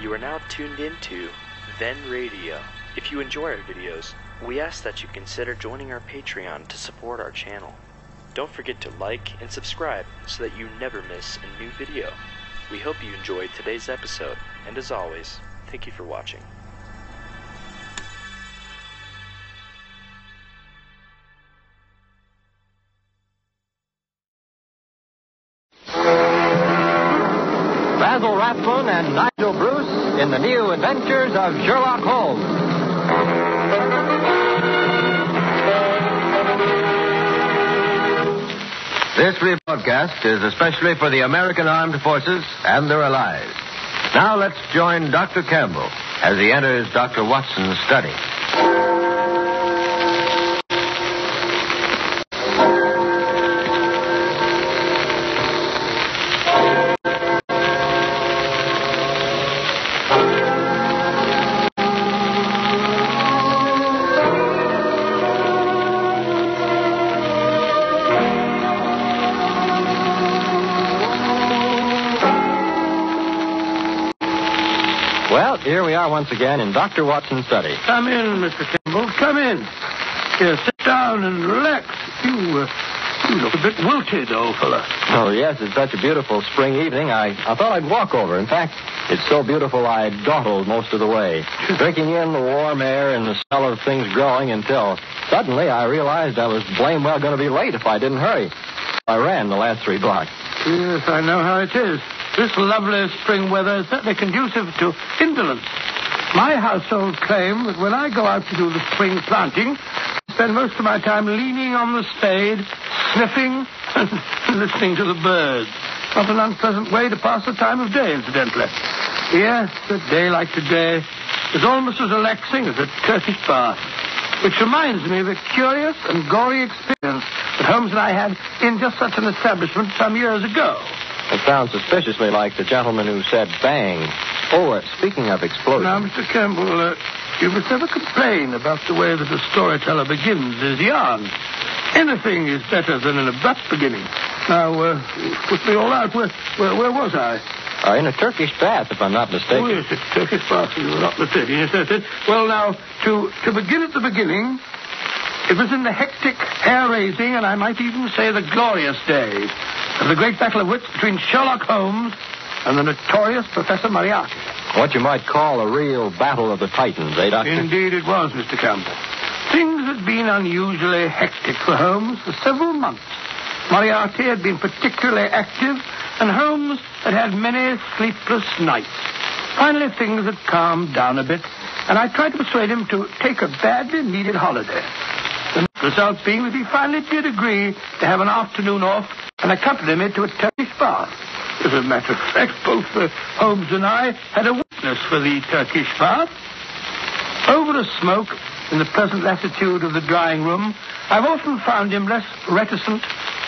You are now tuned into Then Radio. If you enjoy our videos, we ask that you consider joining our Patreon to support our channel. Don't forget to like and subscribe so that you never miss a new video. We hope you enjoyed today's episode, and as always, thank you for watching. Basil Rathbone and Nigel Bruce in the new adventures of Sherlock Holmes. This rebroadcast is especially for the American Armed Forces and their allies. Now let's join Dr. Campbell as he enters Dr. Watson's study. Well, here we are once again in Dr. Watson's study. Come in, Mr. Campbell. Come in. Here, sit down and relax. You look a bit wilted, old fella. Oh, yes, it's such a beautiful spring evening. I thought I'd walk over. In fact, it's so beautiful I dawdled most of the way, drinking in the warm air and the smell of things growing until suddenly I realized I was blame well going to be late if I didn't hurry. I ran the last 3 blocks. Yes, I know how it is. This lovely spring weather is certainly conducive to indolence. My household claim that when I go out to do the spring planting, I spend most of my time leaning on the spade, sniffing and listening to the birds. Not an unpleasant way to pass the time of day, incidentally. Yes, a day like today is almost as relaxing as a Turkish bath. Which reminds me of a curious and gory experience that Holmes and I had in just such an establishment some years ago. It sounds suspiciously like the gentleman who said bang. Oh, speaking of explosions. Now, Mr. Campbell, you must never complain about the way that a storyteller begins his yarn. Anything is better than an abrupt beginning. Now, put me all out. Where was I? In a Turkish bath, if I'm not mistaken. Oh, yes, it's Turkish bath. You're not mistaken. Yes, that's it. Well, now, to begin at the beginning, it was in the hectic, hair-raising, and I might even say the glorious days of the great battle of wits between Sherlock Holmes and the notorious Professor Moriarty. What you might call a real battle of the titans, eh, Doctor? Indeed it was, Mr. Campbell. Things had been unusually hectic for Holmes for several months. Moriarty had been particularly active, and Holmes had had many sleepless nights. Finally, things had calmed down a bit, and I tried to persuade him to take a badly needed holiday. The result being that he finally did agree to have an afternoon off and accompany me to a Turkish bath. As a matter of fact, both Holmes and I had a weakness for the Turkish bath. Over a smoke, in the pleasant latitude of the drawing room, I've often found him less reticent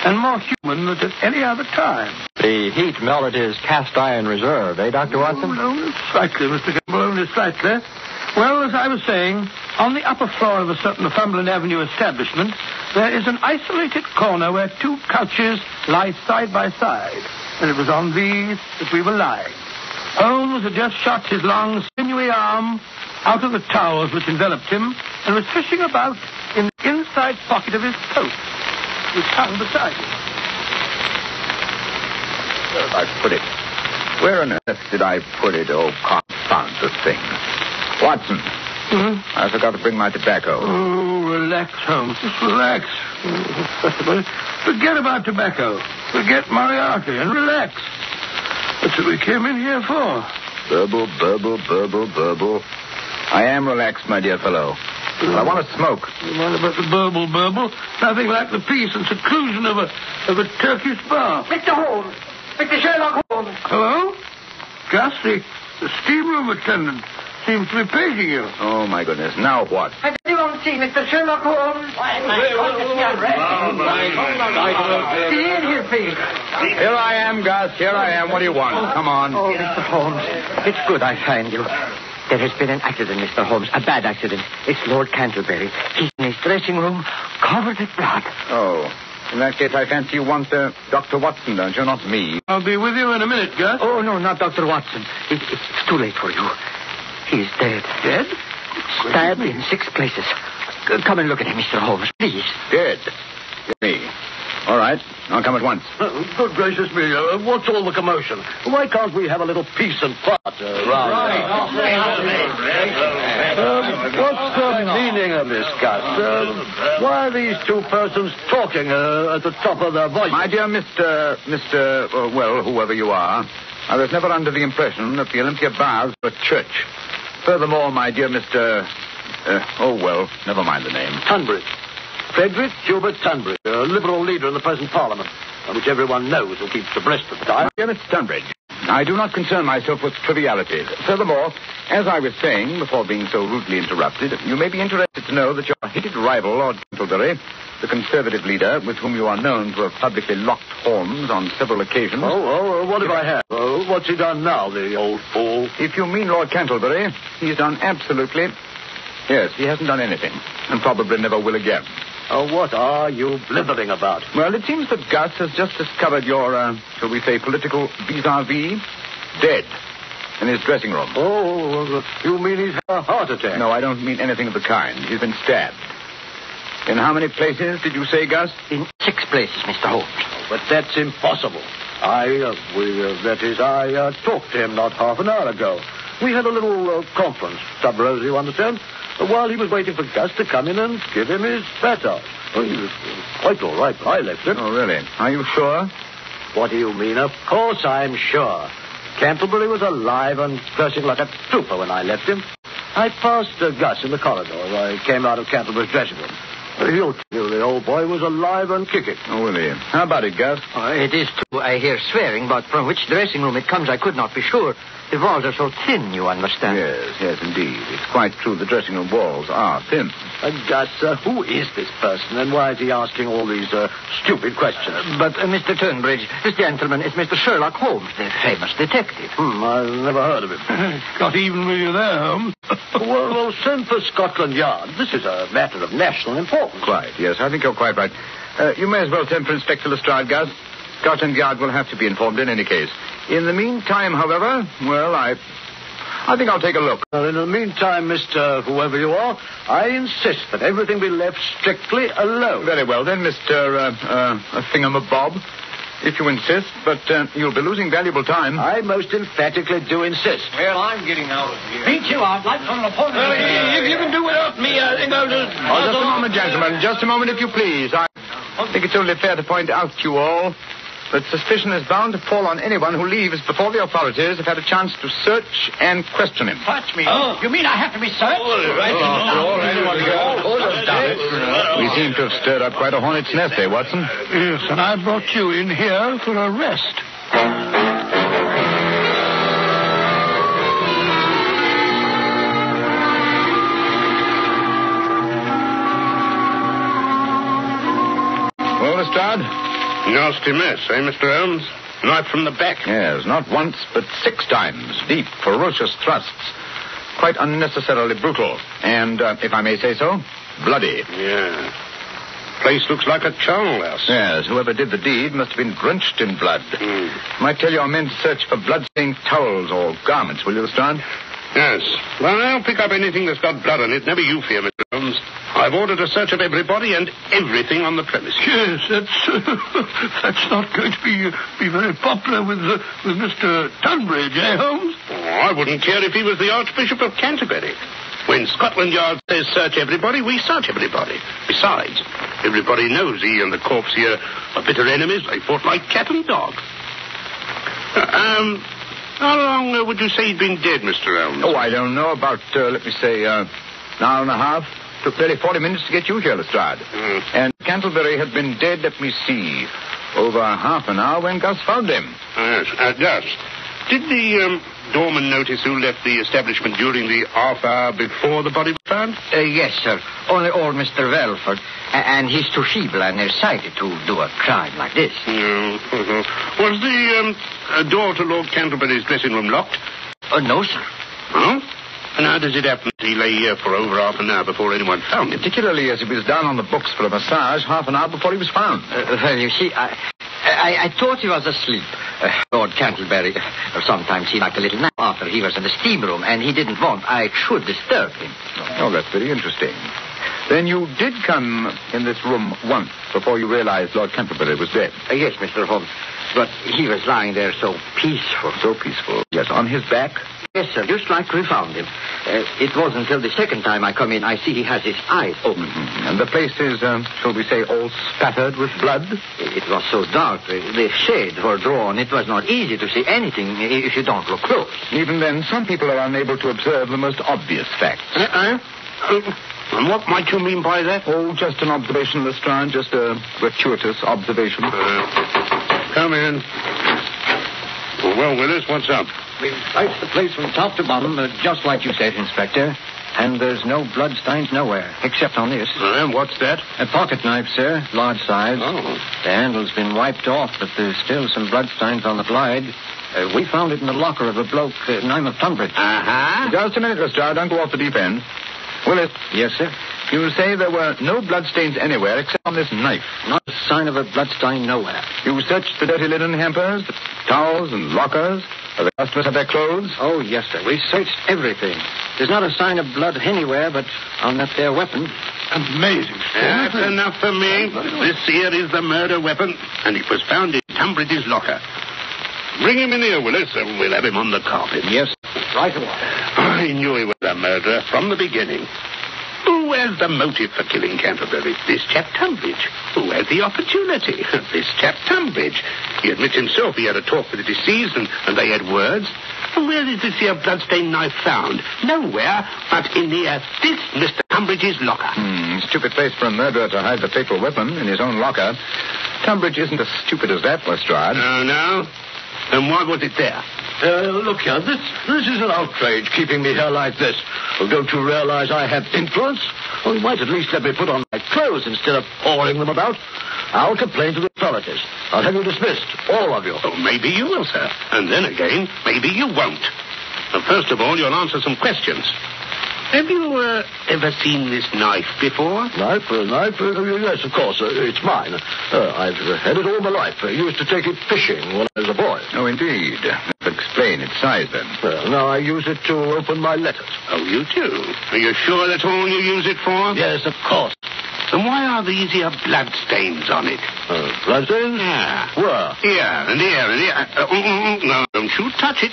and more human than at any other time. The heat melted his cast iron reserve, eh, Dr. Watson? Oh, only slightly, Mr. Campbell, only slightly. Well, as I was saying, on the upper floor of a certain Northumberland Avenue establishment, there is an isolated corner where 2 couches lie side by side, and it was on these that we were lying. Holmes had just shot his long, sinewy arm out of the towels which enveloped him and was fishing about in the inside pocket of his coat, which hung beside him. Where did I put it? Where on earth did I put it? Oh, confound the thing. Watson. I forgot to bring my tobacco. Oh, relax, Holmes. Just relax. Forget about tobacco. Forget Moriarty and relax. That's what we came in here for. Burble, burble, burble, burble. I am relaxed, my dear fellow. But I want to smoke. What about the burble, burble? Nothing like the peace and seclusion of a Turkish bath. Mr. Holmes. Mr. Sherlock Holmes. Hello? Gus, the steam room attendant seems to be paging you. Oh, my goodness. Now what? Has anyone seen Mr. Sherlock Holmes? See in here, please. Here I am, Gus. Here I am. What do you want? Come on. Oh, Mr. Holmes, it's good I find you. There has been an accident, Mr. Holmes. A bad accident. It's Lord Canterbury. He's in his dressing room, covered with blood. Oh. In that case, I fancy you want Dr. Watson, don't you? Not me. I'll be with you in a minute, Gus. Oh, no, not Dr. Watson. It's too late for you. He's dead. Dead? Stabbed in 6 places. Come and look at him, Mr. Holmes, please. Dead. Me. All right. I'll come at once. Good gracious me. What's all the commotion? Why can't we have a little peace and quiet around? What's the meaning of this, Gus? Why are these two persons talking at the top of their voices? My dear Mr. whoever you are, I was never under the impression that the Olympia Baths were a church. Furthermore, my dear Mr. Never mind the name. Tunbridge. Frederick Hubert Tunbridge, a Liberal leader in the present Parliament, which everyone knows who keeps abreast of the time. Dear Mr. Tunbridge, I do not concern myself with trivialities. Furthermore, as I was saying before being so rudely interrupted, you may be interested to know that your hated rival, Lord Cantlebury, the Conservative leader with whom you are known to have publicly locked horns on several occasions. What have I had? What's he done now, the old fool? If you mean Lord Cantlebury, he's done absolutely... Yes, he hasn't done anything, and probably never will again. What are you blithering about? Well, it seems that Gus has just discovered your, shall we say, political vis-a-vis dead in his dressing room. You mean he's had a heart attack? No, I don't mean anything of the kind. He's been stabbed. In how many places did you say, Gus? In 6 places, Mr. Holmes. But that's impossible. I talked to him not half an hour ago. We had a little conference, Sub Rosie, you understand? While he was waiting for Gus to come in and give him his batter. He was quite all right when I left him. Oh, really? Are you sure? What do you mean? Of course I'm sure. Canterbury was alive and cursing like a trooper when I left him. I passed Gus in the corridor as I came out of Canterbury's dressing room. He'll tell you the old boy was alive and kicking. Oh, will he? How about it, Gus? It is true. I hear swearing, but from which dressing room it comes I could not be sure. The walls are so thin, you understand. Yes, indeed. It's quite true. The dressing room walls are thin. Gus, who is this person, and why is he asking all these stupid questions? But, Mr. Turnbridge, this gentleman is Mr. Sherlock Holmes, the famous detective. I've never heard of him. Got even with you there, Holmes. well, send for Scotland Yard. This is a matter of national importance. Quite, yes. I think you're quite right. You may as well send for Inspector Lestrade, Gus. Scotland Yard will have to be informed in any case. In the meantime, however, I think I'll take a look. Well, in the meantime, Mr. Whoever you are, I insist that everything be left strictly alone. Very well, then, Mr. Thingamabob, if you insist, but you'll be losing valuable time. I most emphatically do insist. Well, I'm getting out of here. Me too. I'd like on an appointment. If you can do without me, I think I'll just... Just a moment, gentlemen. Just a moment, if you please. I think it's only fair to point out to you all that suspicion is bound to fall on anyone who leaves before the authorities have had a chance to search and question him. Touch me. Oh, you mean I have to be searched? We seem to have stirred up quite a hornet's nest, eh, Watson? Yes, and I brought you in here for a rest. Well, Lestrade? Nasty mess, eh, Mr. Holmes? Knife from the back. Yes, not once, but 6 times. Deep, ferocious thrusts. Quite unnecessarily brutal. And, if I may say so, bloody. Yeah. Place looks like a charnel house. Yes, whoever did the deed must have been drenched in blood. Might tell your men to search for blood-stained towels or garments, will you, Lestrade? Yes. Well, I'll pick up anything that's got blood on it. Never you fear, Mr. Holmes. I've ordered a search of everybody and everything on the premises. Yes, that's not going to be very popular with Mr. Tunbridge, eh, Holmes? Oh, I wouldn't care if he was the Archbishop of Canterbury. When Scotland Yard says search everybody, we search everybody. Besides, everybody knows he and the corpse here are bitter enemies. They fought like cat and dog. How long would you say he'd been dead, Mr. Holmes? Oh, I don't know. About, let me say, an hour and a half. Took nearly 40 minutes to get you here, Lestrade. And Canterbury had been dead, let me see, over half an hour when Gus found him. Yes, Gus. Did the doorman notice who left the establishment during the half hour before the body was found? Yes, sir. Only old Mr. Welford. And he's too feeble and nearsighted to do a crime like this. Was the door to Lord Canterbury's dressing room locked? No, sir. Huh? And how does it happen that he lay here for over half an hour before anyone found him? Particularly as he was down on the books for a massage half an hour before he was found. Well, you see, I thought he was asleep. Lord Cantlebury, sometimes he liked a little nap after he was in the steam room, and he didn't want I should disturb him. Oh, that's very interesting. Then you did come in this room once before you realized Lord Canterbury was dead. Yes, Mr. Holmes. But he was lying there so peaceful. So peaceful. Yes, on his back? Yes, sir, just like we found him. It wasn't until the second time I come in I see he has his eyes open. Mm-hmm. And the place is, shall we say, all spattered with blood? It was so dark. The shades were drawn. It was not easy to see anything if you don't look close. Even then, some people are unable to observe the most obvious facts. And what might you mean by that? Oh, just an observation, Lestrade. Just a gratuitous observation. Come in. Well, Willis, what's up? We've searched the place from top to bottom, just like you said, Inspector. And there's no bloodstains nowhere, except on this. What's that? A pocket knife, sir, large size. Oh. The handle's been wiped off, but there's still some bloodstains on the blade. We found it in the locker of a bloke named Tunbridge. Uh-huh. Just a minute, Lestrade. Don't go off the deep end. Willis. Yes, sir? You say there were no bloodstains anywhere except on this knife. Not a sign of a bloodstain nowhere. You searched the dirty linen hampers, the towels and lockers? Where the customers have their clothes? Oh, yes, sir. We searched everything. There's not a sign of blood anywhere, but on that there weapon. Amazing. That's enough for me. This here is the murder weapon, and it was found in Tunbridge's locker. Bring him in here, Willis, and we'll have him on the carpet. Yes, right away. I knew he was a murderer from the beginning. Who has the motive for killing Canterbury? This chap Tunbridge. Who had the opportunity? This chap Tunbridge. He admits himself he had a talk with the deceased, and they had words. And where is this here bloodstained knife found? Nowhere but in this Mr. Tunbridge's locker. Stupid place for a murderer to hide the fatal weapon in his own locker. Tunbridge isn't as stupid as that, Lestrade. No? And why was it there? Look here, this is an outrage, keeping me here like this. Well, don't you realize I have influence? Well, you might at least let me put on my clothes instead of pouring them about. I'll complain to the authorities. I'll have you dismissed, all of you. Oh, maybe you will, sir. And then again, maybe you won't. But first of all, you'll answer some questions. Have you ever seen this knife before? Knife? Yes, of course. It's mine. I've had it all my life. I used to take it fishing when I was a boy. Oh, indeed. Explain its size, then. Well, now I use it to open my letters. Oh, you do? Are you sure that's all you use it for? Yes, of course. And why are these here blood stains on it? Bloodstains? Yeah. Where? Here and here and here. No, don't you touch it.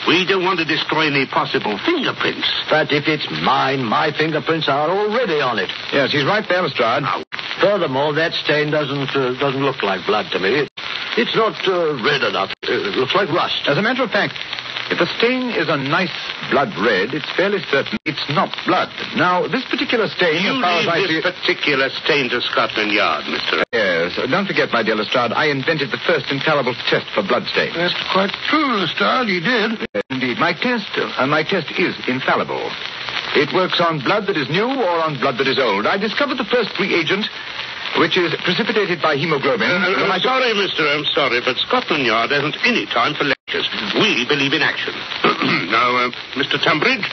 We don't want to destroy any possible fingerprints. But if it's mine, my fingerprints are already on it. Yes, he's right there, Lestrade. Furthermore, that stain doesn't look like blood to me. It's not red enough. It looks like rust. As a matter of fact, if the stain is a nice blood red, it's fairly certain it's not blood. Now, this particular stain, You as far as I leave see this particular stain to Scotland Yard, Mr. Yes, don't forget, my dear Lestrade, I invented the first infallible test for blood stains. That's quite true, Lestrade. He did. Yes, indeed, my test is infallible. It works on blood that is new or on blood that is old. I discovered the first reagent, which is precipitated by hemoglobin. I'm sorry, I'm sorry, but Scotland Yard hasn't any time for lectures. We believe in action. Now, Mr. Tunbridge,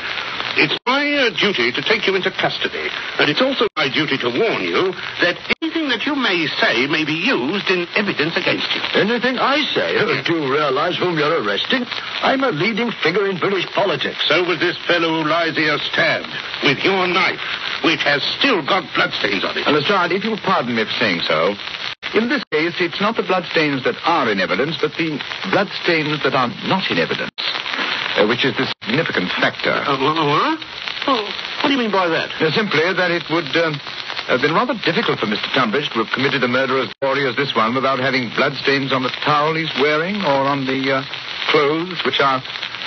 it's my duty to take you into custody, and it's also my duty to warn you that anything that you may say may be used in evidence against you. Anything I say? Do you realize whom you're arresting? I'm a leading figure in British politics. So was this fellow who lies here stabbed with your knife, which has still got bloodstains on it. Lestrade, if you'll pardon me for saying so, in this case, it's not the bloodstains that are in evidence, but the bloodstains that are not in evidence, which is the significant factor. What? Oh, what do you mean by that? Simply that it would have been rather difficult for Mr. Tunbridge to have committed a murder as gory as this one without having bloodstains on the towel he's wearing or on the clothes which are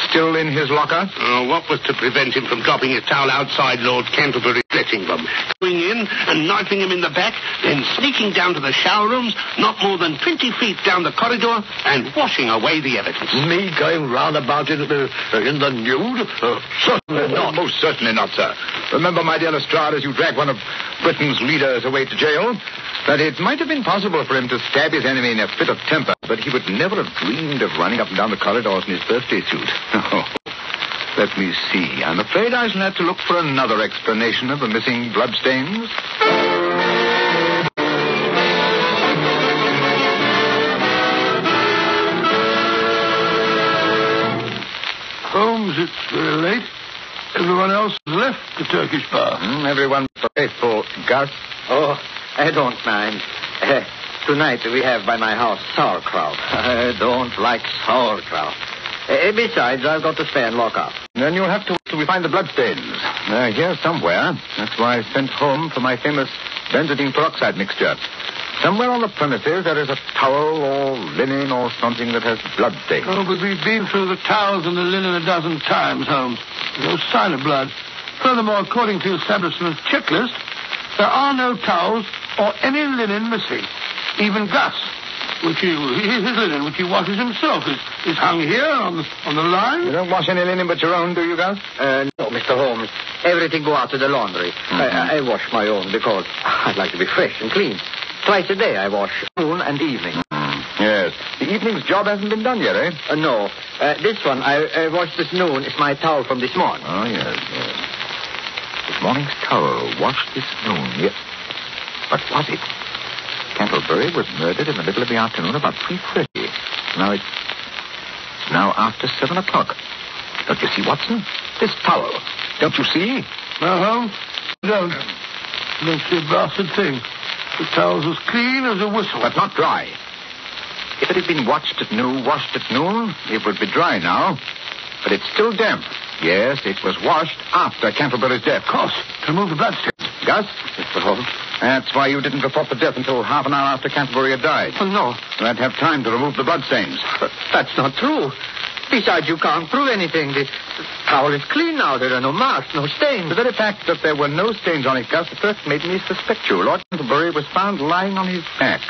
still in his locker. What was to prevent him from dropping his towel outside Lord Canterbury's dressing room, going in and knifing him in the back, then sneaking down to the shower rooms, not more than 20 feet down the corridor, and washing away the evidence? Me going round about it in the nude? Certainly not. Most certainly not, sir. Remember, my dear Lestrade, as you drag one of Britain's leaders away to jail, that it might have been possible for him to stab his enemy in a fit of temper, but he would never have dreamed of running up and down the corridors in his birthday suit. Let me see. I'm afraid I shall have to look for another explanation of the missing bloodstains. Holmes, it's very late. Everyone else has left the Turkish bar. Everyone faithful, Gus. Oh, I don't mind. Tonight we have by my house sauerkraut. I don't like sauerkraut. Besides, I've got to stay and lock up. Then you'll have to wait till we find the bloodstains. They're here somewhere. That's why I sent home for my famous benzidine peroxide mixture. Somewhere on the premises there is a towel or linen or something that has bloodstains. Oh, but we've been through the towels and the linen a dozen times, Holmes. No sign of blood. Furthermore, according to the establishment's checklist, there are no towels or any linen missing. Even Gus, his linen, which he washes himself, is hung here on the line. You don't wash any linen but your own, do you, Gus? No, Mr. Holmes. Everything go out to the laundry. I wash my own because I'd like to be fresh and clean. Twice a day I wash, noon and evening. Yes. The evening's job hasn't been done yet, eh? No. This one I washed this noon. It's my towel from this morning. Oh, yes. This morning's towel washed this noon. Yes. What was it? Cantlebury was murdered in the middle of the afternoon about 3:30. It's now after 7 o'clock. Don't you see, Watson? This towel. Don't you see? No, Holmes. Don't see a blasted thing. The towel's as clean as a whistle. But not dry. If it had been washed at noon, it would be dry now. But it's still damp. Yes, it was washed after Cantlebury's death. Of course, to remove the bloodstains. Gus? Mr. Holmes. That's why you didn't report the death until half an hour after Canterbury had died. Oh, no. You had to have time to remove the bloodstains. But that's not true. Besides, you can't prove anything. The towel is clean now. There are no marks, no stains. The very fact that there were no stains on it, Gus, first made me suspect you. Lord Canterbury was found lying on his back.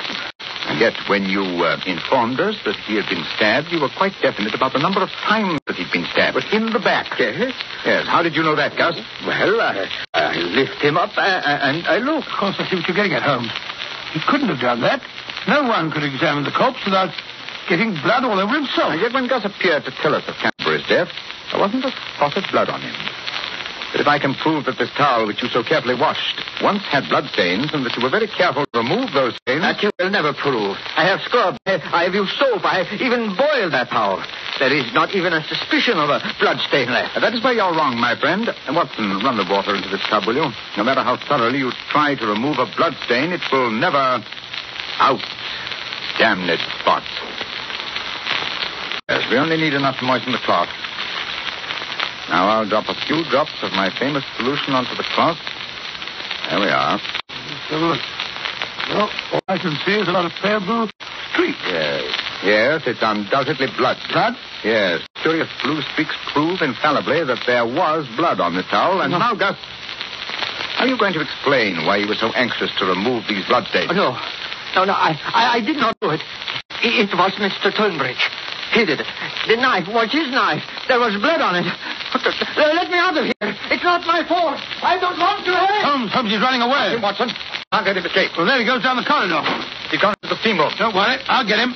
And yet, when you informed us that he had been stabbed, you were quite definite about the number of times that he'd been stabbed. But in the back. Yes? Yes. How did you know that, Gus? Well, I lift him up and I look. Of course, I see what you're getting at, Holmes. He couldn't have done that. No one could examine the corpse without getting blood all over himself. And yet, when Gus appeared to tell us of Canterbury's death, there wasn't a spot of blood on him. But if I can prove that this towel which you so carefully washed once had bloodstains and that you were very careful to remove those stains... That you will never prove. I have scrubbed. I have used soap. I have even boiled that towel. There is not even a suspicion of a bloodstain left. That is where you're wrong, my friend. Watson, run the water into this tub, will you? No matter how thoroughly you try to remove a bloodstain, it will never... Out. Damn it, spot. Yes, we only need enough to moisten the cloth. Now I'll drop a few drops of my famous solution onto the cloth. There we are. Well, all I can see is a lot of pale blue streaks. Yes, it's undoubtedly blood. Blood? Yes. Curious blue streaks prove infallibly that there was blood on the towel. And now, Gus, how are you going to explain why you were so anxious to remove these bloodstains? No, I did not do it. It was Mr. Tunbridge. He did it. The knife was his knife. There was blood on it. Let me out of here. It's not my fault. I don't want to hurt. Holmes, he's running away. Hey, Watson, can't let him escape. Well, there he goes down the corridor. He's gone to the steam room. Don't worry. I'll get him.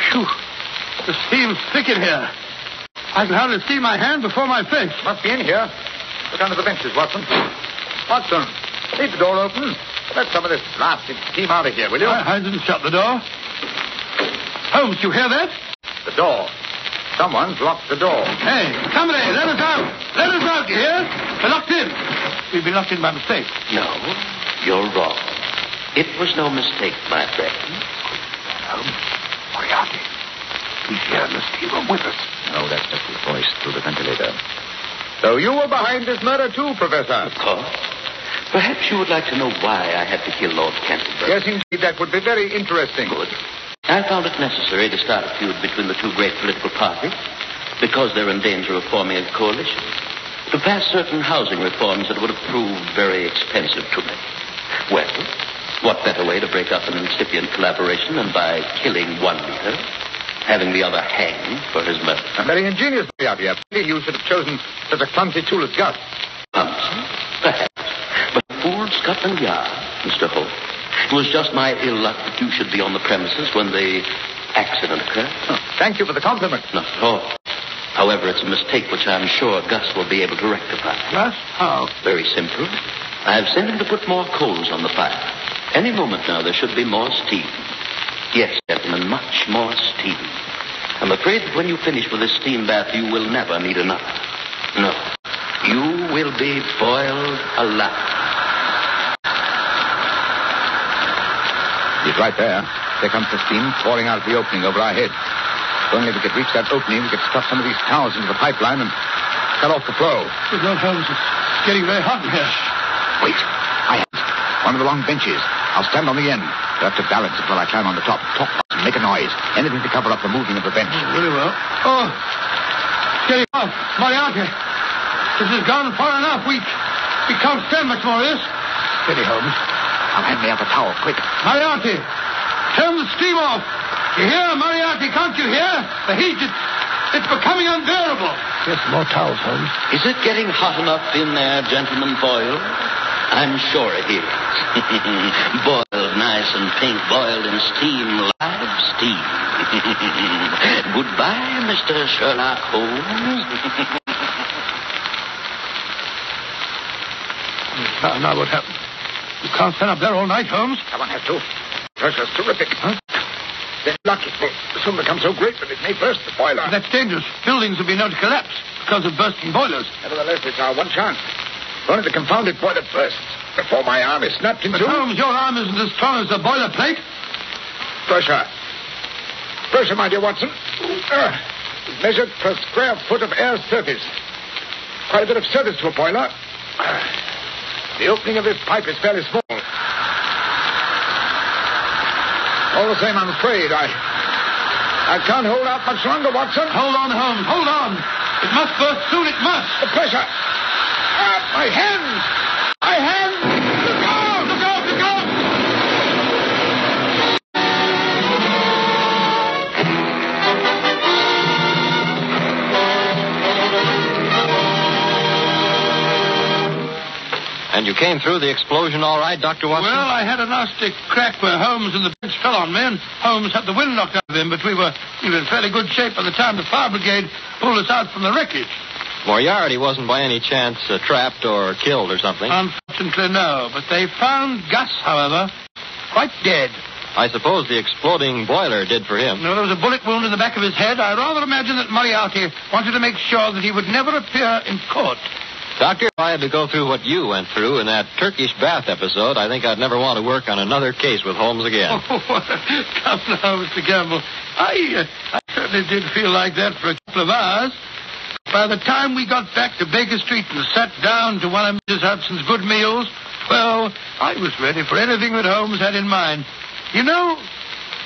Phew. The steam's thick in here. I can hardly see my hand before my face. Must be in here. Look under the benches, Watson. Watson, leave the door open. Let some of this blasted steam out of here, will you? I didn't shut the door. Holmes, you hear that? The door. Someone's locked the door. Hey, somebody, let us out. Let us out, you hear? We're locked in. We've been locked in by mistake. No, you're wrong. It was no mistake, my friend. Holmes, Moriarty. He's here in the steam room with us. Oh, that's just his voice through the ventilator. So you were behind this murder too, Professor? Of course. Perhaps you would like to know why I had to kill Lord Canterbury. Yes, indeed, that would be very interesting. Good. I found it necessary to start a feud between the two great political parties because they're in danger of forming a coalition to pass certain housing reforms that would have proved very expensive to me. Well, what better way to break up an incipient collaboration than by killing one leader, having the other hanged for his murder? Very ingenious, Moriarty. You should have chosen such a clumsy tool as Gus. Clumsy? Perhaps. But fooled Scotland Yard, Mr. Holt. It was just my ill luck that you should be on the premises when the accident occurred. Thank you for the compliment. Not at all. However, it's a mistake which I'm sure Gus will be able to rectify. Gus? How? Very simple. I have sent him to put more coals on the fire. Any moment now, there should be more steam. Yes, gentlemen, much more steam. I'm afraid that when you finish with this steam bath, you will never need another. No. You will be boiled alive. He's right there. There comes the steam pouring out of the opening over our heads. If only we could reach that opening, we could stuff some of these towels into the pipeline and cut off the flow. Good Lord, Holmes, it's getting very hot in here. Wait. I have one of the long benches. I'll stand on the end. You'll have to balance it while I climb on the top. Talk and make a noise. Anything to cover up the moving of the bench. Very well. Oh, it's getting hot. Moriarty, this has gone far enough. We can't stand much more of this. Steady, Holmes. I'll hand me out the towel, quick. Moriarty, turn the steam off. You hear, Moriarty? Can't you hear? The heat, it's becoming unbearable. Yes, more towels, Holmes. Is it getting hot enough in there, gentlemen Boyle? I'm sure it is. Boiled nice and pink, boiled in steam, live steam. Goodbye, Mr. Sherlock Holmes. Now what happened? You can't stand up there all night, Holmes. Someone has to. Pressure's terrific. Huh? Then luck it will soon become so great that it may burst the boiler. That's dangerous. Buildings will be known to collapse because of bursting boilers. Nevertheless, it's our one chance. If only the confounded boiler bursts before my arm is snapped in two. But Holmes, your arm isn't as strong as the boiler plate. Pressure. Pressure, my dear Watson. Measured per square foot of air surface. Quite a bit of service to a boiler. The opening of this pipe is fairly small. All the same, I'm afraid I can't hold out much longer, Watson. Hold on, Holmes. Hold on. It must burst soon. It must. The pressure. My hands. My hands. Look out. Look out. Look out. And you came through the explosion all right, Dr. Watson? Well, I had a nasty crack where Holmes and the bench fell on me, and Holmes had the wind knocked out of him, but we were in fairly good shape by the time the fire brigade pulled us out from the wreckage. Moriarty wasn't by any chance trapped or killed or something? Unfortunately, no. But they found Gus, however, quite dead. I suppose the exploding boiler did for him. No, there was a bullet wound in the back of his head. I rather imagine that Moriarty wanted to make sure that he would never appear in court. Doctor, if I had to go through what you went through in that Turkish bath episode, I think I'd never want to work on another case with Holmes again. Oh, come now, Mr. Gamble. I certainly did feel like that for a couple of hours. By the time we got back to Baker Street and sat down to one of Mrs. Hudson's good meals, well, I was ready for anything that Holmes had in mind. You know,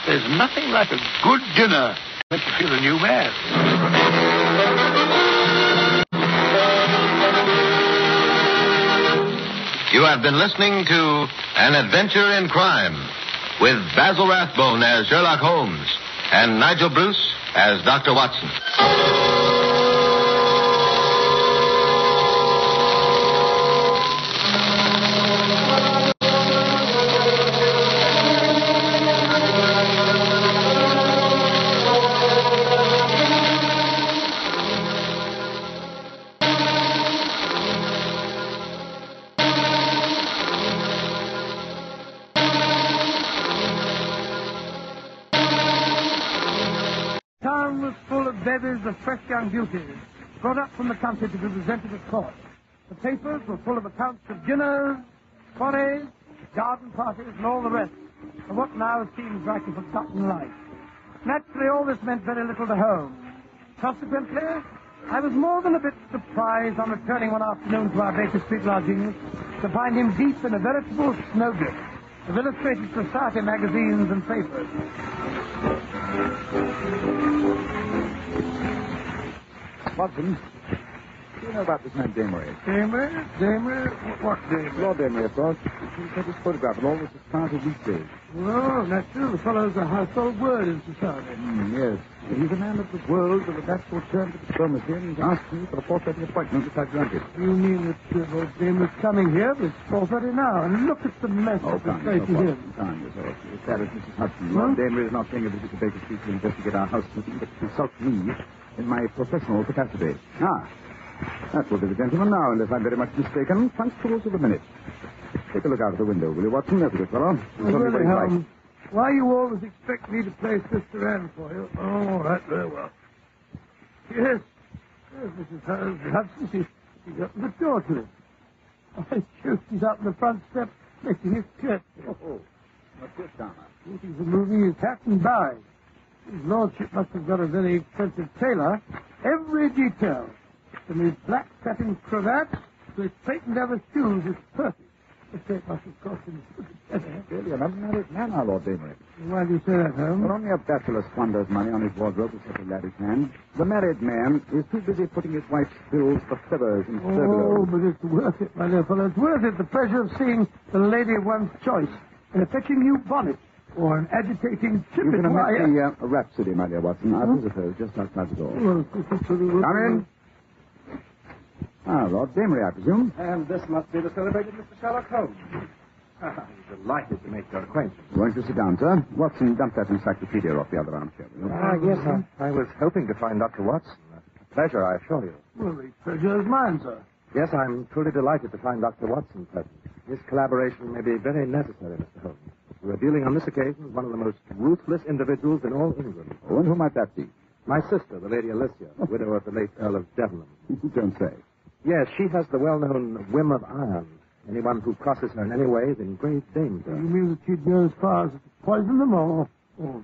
there's nothing like a good dinner to make you feel a new man. You have been listening to An Adventure in Crime with Basil Rathbone as Sherlock Holmes and Nigel Bruce as Dr. Watson. Bevies of fresh young beauties, brought up from the country to be presented at court. The papers were full of accounts of dinners, soirees, garden parties, and all the rest of what now seems like a forgotten life. Naturally, all this meant very little to Holmes. Consequently, I was more than a bit surprised on returning one afternoon to our Baker Street lodgings to find him deep in a veritable snowdrift of illustrated society magazines and papers. Watson, know about this man Damery? Damery? What Damery? Lord Damery, of course. He's got his photograph and almost as far as weekdays. Oh, that's true. The fellow's a household word in society. Yes. He's a man of the world with a backward turn to diplomacy, and he's asked me for a 4:30 appointment, which I granted. You mean that Lord Damery's coming here? It's 4:30 now, and look at the mess of the place he's in. Kind yourself. That is Mrs. Hudson. Lord Damery is not paying a visit to Baker Street to investigate our housekeeping, but to consult me in my professional capacity. That will be the gentleman now, unless I'm very much mistaken. Punctual to the minute. Take a look out of the window, will you, Watson? That's a good fellow. Really, Holmes, why you always expect me to play Sister Anne for you? Oh, all right, very well. Yes, Mrs. Hudson, she's up the door to him. I shoot, she's out on the front step making his curtsy. Oh, what's this, Donna? He's removing his hat and bag. His lordship must have got a very expensive tailor. Every detail, from his black satin cravat to his patent leather shoes, is perfect. The shape must have cost him Really an unmarried man, our Lord Damery. Why do you say that, Holmes? Well, only a bachelor squanders money on his wardrobe with such a lavish hand. The married man is too busy putting his wife's bills for feathers and Oh, but it's worth it, my dear fellow. It's worth it. The pleasure of seeing the lady of one's choice in a fetching new bonnet or an agitating You tippet can wire. omit the rhapsody, my dear Watson. Our visitor is just outside the door. Come in. Lord Damery, I presume. And this must be the celebrated Mr. Sherlock Holmes. I'm delighted to make your acquaintance. Won't you sit down, sir? Watson, dump that encyclopedia off the other armchair, will you? Yes, I was hoping to find Dr. Watson. A pleasure, I assure you. Well, the pleasure is mine, sir. Yes, I'm truly delighted to find Dr. Watson present. His collaboration may be very necessary, Mr. Holmes. We are dealing on this occasion with one of the most ruthless individuals in all England. Oh, and who might that be? My sister, the Lady Alicia, widow of the late Earl of Devonham. You don't say. Yes, she has the well-known whim of iron. Anyone who crosses her in any way is in grave danger. You mean that she'd go as far as to poison them or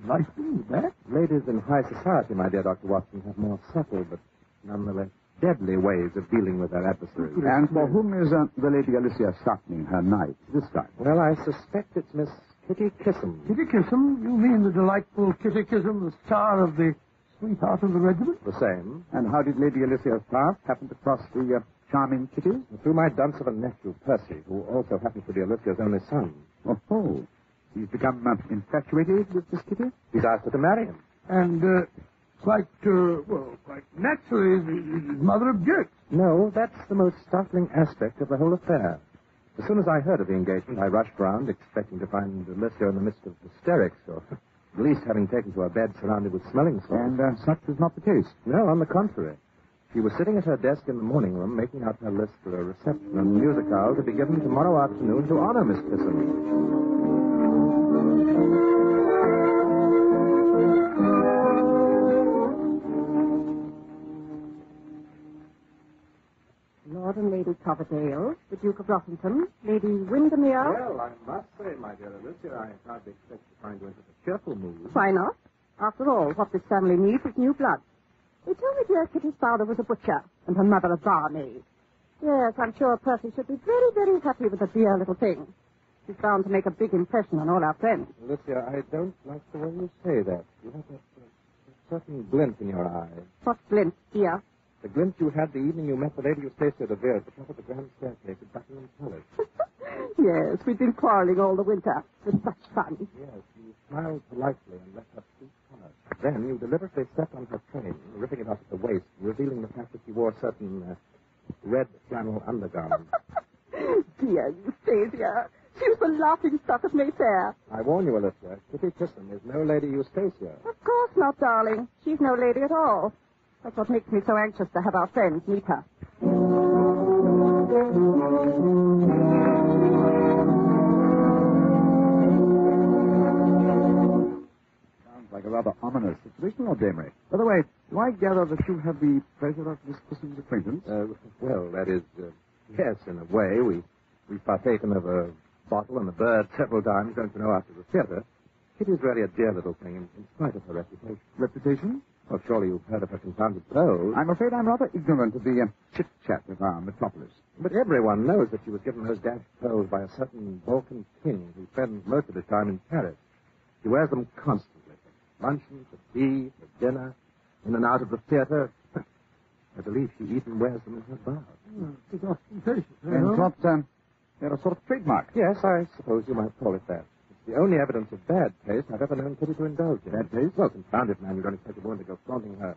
life them with that? Ladies in high society, my dear Dr. Watson, have more subtle but nonetheless deadly ways of dealing with their adversaries. And for whom is the Lady Alicia sharpening her knife this time? Well, I suspect it's Miss Kitty Kissam. Kitty Kissam? You mean the delightful Kitty Kissam, the star of the Sweetheart of the Regiment? The same. And how did Lady Alicia's path happen to cross the charming Kitty? Through my dunce of a nephew, Percy, who also happens to be Alicia's only son. Oh. He's become infatuated with this Kitty? He's asked her to marry him. And, quite naturally, his mother objects. No, that's the most startling aspect of the whole affair. As soon as I heard of the engagement, I rushed round, expecting to find Alicia in the midst of hysterics, or at least having taken to her bed surrounded with smelling salts. And such was not the case. No, on the contrary. She was sitting at her desk in the morning room making out her list for a reception and musicale to be given tomorrow afternoon to honor Miss Kissam. Lord and Lady Coverdale, the Duke of Rottington, Lady Windermere. Well, I must say, my dear Alicia, I hardly expect to find you in such a cheerful mood. Why not? After all, what this family needs is new blood. They told me dear Kitty's father was a butcher and her mother a barmaid. Yes, I'm sure Percy should be very, very happy with the dear little thing. She's bound to make a big impression on all our friends. Alicia, I don't like the way you say that. You have that certain glint in your eye. What glint, dear? The glint you had the evening you met the Lady Eustacia de Vere at the top of the grand staircase at Buckingham Palace. Yes, we've been quarreling all the winter. It was such fun. Yes, you smiled politely and left her sweet color. Then you deliberately stepped on her train, ripping it off at the waist, revealing the fact that she wore certain red flannel undergarments. Dear Eustacia, she was the laughing stock of Mayfair. I warn you, Alicia, Kitty Kissam is no Lady Eustacia. Of course not, darling. She's no lady at all. That's what makes me so anxious to have our friends meet her. Sounds like a rather ominous situation, Lord Damery. By the way, do I gather that you have the pleasure of Miss Kissam's acquaintance? Well, that is, yes, in a way. We've partaken of a bottle and a bird several times, don't you know, after the theater. Kitty's really a dear little thing, in spite of her reputation. Reputation? Well, surely you've heard of her confounded pearls. I'm afraid I'm rather ignorant of the chit-chat of our metropolis. But everyone knows that she was given those dashed pearls by a certain Balkan king who spends most of his time in Paris. He wears them constantly, for luncheon, for tea, for dinner, in and out of the theater. I believe she even wears them in her bag. It's ostentatious. And what, they're a sort of trademark. Yes, I suppose you might call it that. It's the only evidence of bad taste I've ever known Kitty to indulge in. Bad taste? Well, confound it, man. You're going to take a woman to go flaunting her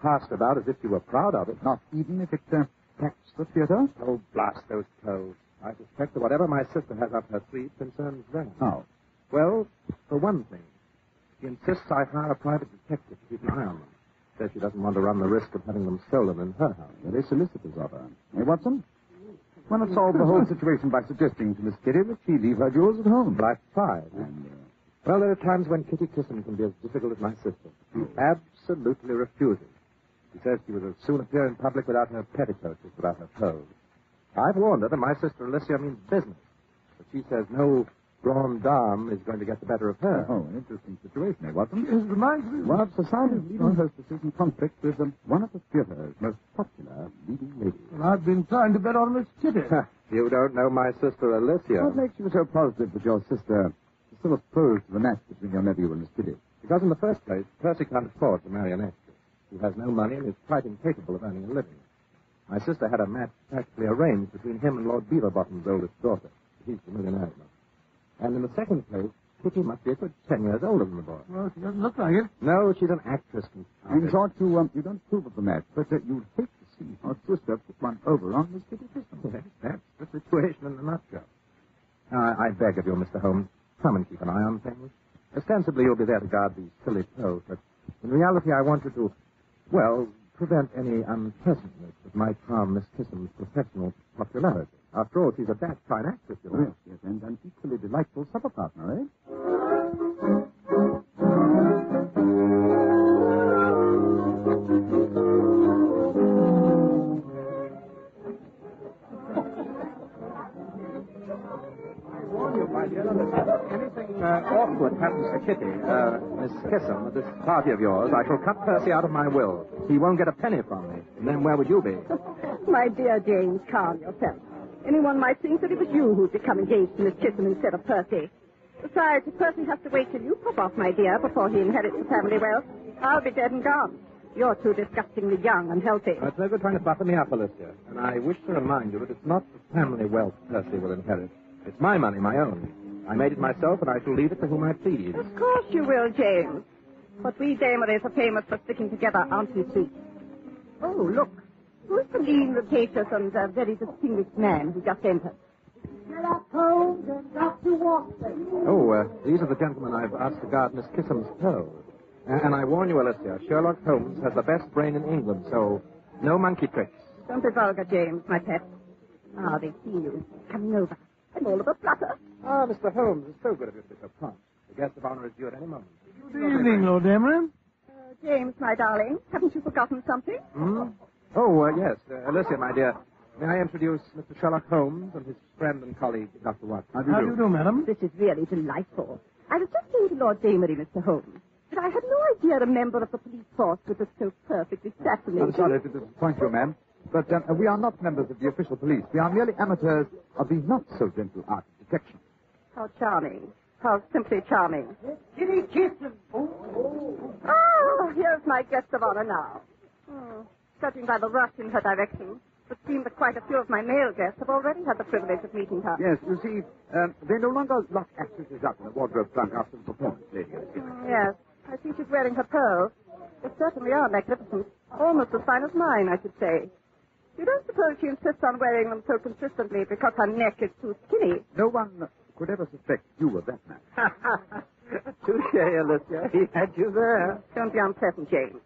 past about as if you were proud of it. Not even if it attacks the theater? Oh, blast those toes. I suspect that whatever my sister has up her sleeve concerns them. How? Well, for one thing, she insists I hire a private detective to keep an eye on them. Says she doesn't want to run the risk of having them stolen in her house. Very solicitous of her. Hey, Watson? Why not solve the whole situation by suggesting to Miss Kitty that she leave her jewels at home? Like five. And, well, there are times when Kitty Kissam can be as difficult as my sister. She absolutely refuses. She says she would as soon appear in public without her petticoats as without her clothes. I've warned her that my sister Alicia means business. But she says no grande dame is going to get the better of her. Oh, an interesting situation, eh, Watson? It reminds me One of society's leading hostesses in conflict with one of the theater's most popular leading ladies. Well, I've been trying to bet on Miss Kitty. You don't know my sister Alicia. What makes you so positive that your sister is still opposed to the match between your nephew and Miss Kitty? Because in the first place, Percy can't afford to marry an actress. He has no money and is quite incapable of earning a living. My sister had a match practically arranged between him and Lord Beaverbottom's oldest daughter. He's the millionaire now. And in the second place, Kitty must be a good 10 years older than the boy. Well, she doesn't look like it. No, she's an actress. In short, you don't approve of the match, but you'd hate to see your sister put one over on Miss Kitty Kissam. Yes, that's the situation in a nutshell. Now, I beg of you, Mr. Holmes, come and keep an eye on things. Ostensibly, you'll be there to guard these silly toes, but in reality, I want you to, well, prevent any unpleasantness that might harm Miss Kissam's professional popularity. After all, she's a dashed fine actress, you know. Yes, and an equally delightful supper partner, eh? Anything awkward happens to Kitty, Miss Kissam, at this party of yours, I shall cut Percy out of my will. He won't get a penny from me. And then where would you be? My dear James, calm yourself. Anyone might think that it was you who'd become engaged to Miss Kissam instead of Percy. Besides, if Percy has to wait till you pop off, my dear, before he inherits the family wealth, I'll be dead and gone. You're too disgustingly young and healthy. It's no good trying to butter me up, Alicia. And I wish to remind you that it's not the family wealth Percy will inherit. It's my money, my own. I made it myself, and I shall leave it to whom I please. Of course you will, James. But we dameries are famous for sticking together, aren't we, sweet? Oh, look. Who's the lean, rapacious, and very distinguished man who just entered? Sherlock Holmes and Dr. Watson. Oh, these are the gentlemen I've asked to guard Miss Kissam's toes. And I warn you, Alicia, Sherlock Holmes has the best brain in England, so no monkey tricks. Don't be vulgar, James, my pet. Ah, they see you. Coming over. I'm all of a flutter. Ah, Mr. Holmes, it's so good of you to be so prompt. The guest of honor is due at any moment. Good evening, Lord Dameron. James, my darling, haven't you forgotten something? Oh, yes. Alicia, my dear, may I introduce Mr. Sherlock Holmes and his friend and colleague, Dr. Watson? How do you do, madam? This is really delightful. I was just saying to Lord Damery, Mr. Holmes, that I had no idea a member of the police force would have so perfectly fascinating. I'm sorry to disappoint you, ma'am, but we are not members of the official police. We are merely amateurs of the not-so-gentle art of detection. How charming. How simply charming. Kitty Kissam. Oh, here's my guest of honor now. Judging by the rush in her direction, it would seem that quite a few of my male guests have already had the privilege of meeting her. Yes, you see, they no longer lock actresses up in a wardrobe trunk after the performance, lady. Yes, I see she's wearing her pearls. They certainly are magnificent. Almost as fine as mine, I should say. You don't suppose she insists on wearing them so consistently because her neck is too skinny? No one could ever suspect you of that man. Touche, Alicia. He had you there. Don't be unpleasant, James.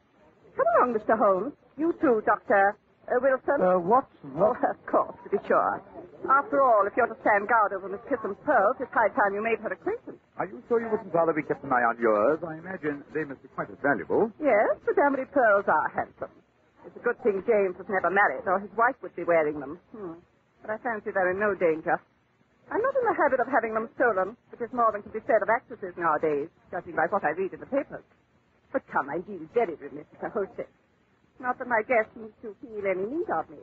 Come along, Mr. Holmes. You too, Dr. Wilson. Watson. Oh, of course, to be sure. After all, if you're to stand guard over Miss Kissam's pearls, it's high time you made her acquaintance. Are you sure you wouldn't rather we kept an eye on yours? I imagine they must be quite as valuable. Yes, the Damery pearls are handsome. It's a good thing James was never married, or his wife would be wearing them. But I fancy they're in no danger. I'm not in the habit of having them stolen, which is more than can be said of actresses nowadays, judging by what I read in the papers. But come, I'm being very remiss as a hostess. Not that my guest seems to feel any need of me.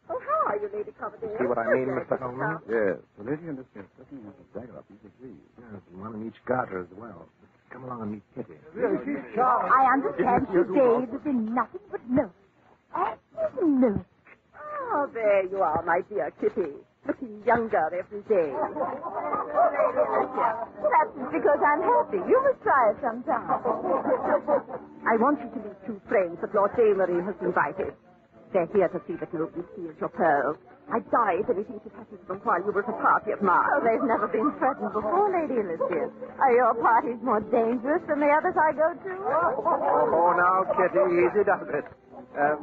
Oh, how are you, Lady Coverdale? See what I mean, Mr. Holmes? Yes, the lady in this case doesn't have to dagger up each of these. Yes, and one in each garter as well. Come along and meet Kitty. I understand she bathes in nothing but milk. Active milk. Oh, there you are, my dear Kitty. Looking younger every day. That's because I'm happy. You must try it sometime. I want you to meet two friends that Lord Damery has invited. They're here to see that nobody steals your pearls. I'd die if anything should happen to them while you were at a party of mine. Oh, they've never been threatened before, Lady Elizabeth. Are your parties more dangerous than the others I go to? Oh, now, Kitty, easy does it.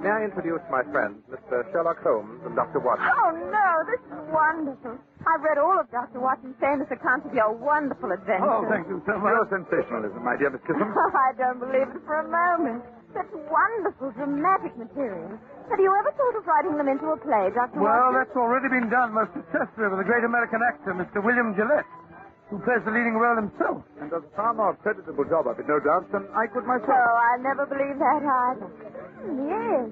May I introduce my friends, Mr. Sherlock Holmes and Dr. Watson? Oh, no, this is wonderful. I've read all of Dr. Watson's famous accounts of your wonderful adventures. Oh, thank you so much. Your sensationalism, my dear Miss Kissam. I don't believe it for a moment. Such wonderful, dramatic material. Have you ever thought of writing them into a play, Dr. Well, Watson? that's already been done most successfully with a great American actor, Mr. William Gillette, who plays the leading role himself. And does a far more creditable job of it, no doubt, than I could myself. Oh, I never believe that either. Yes.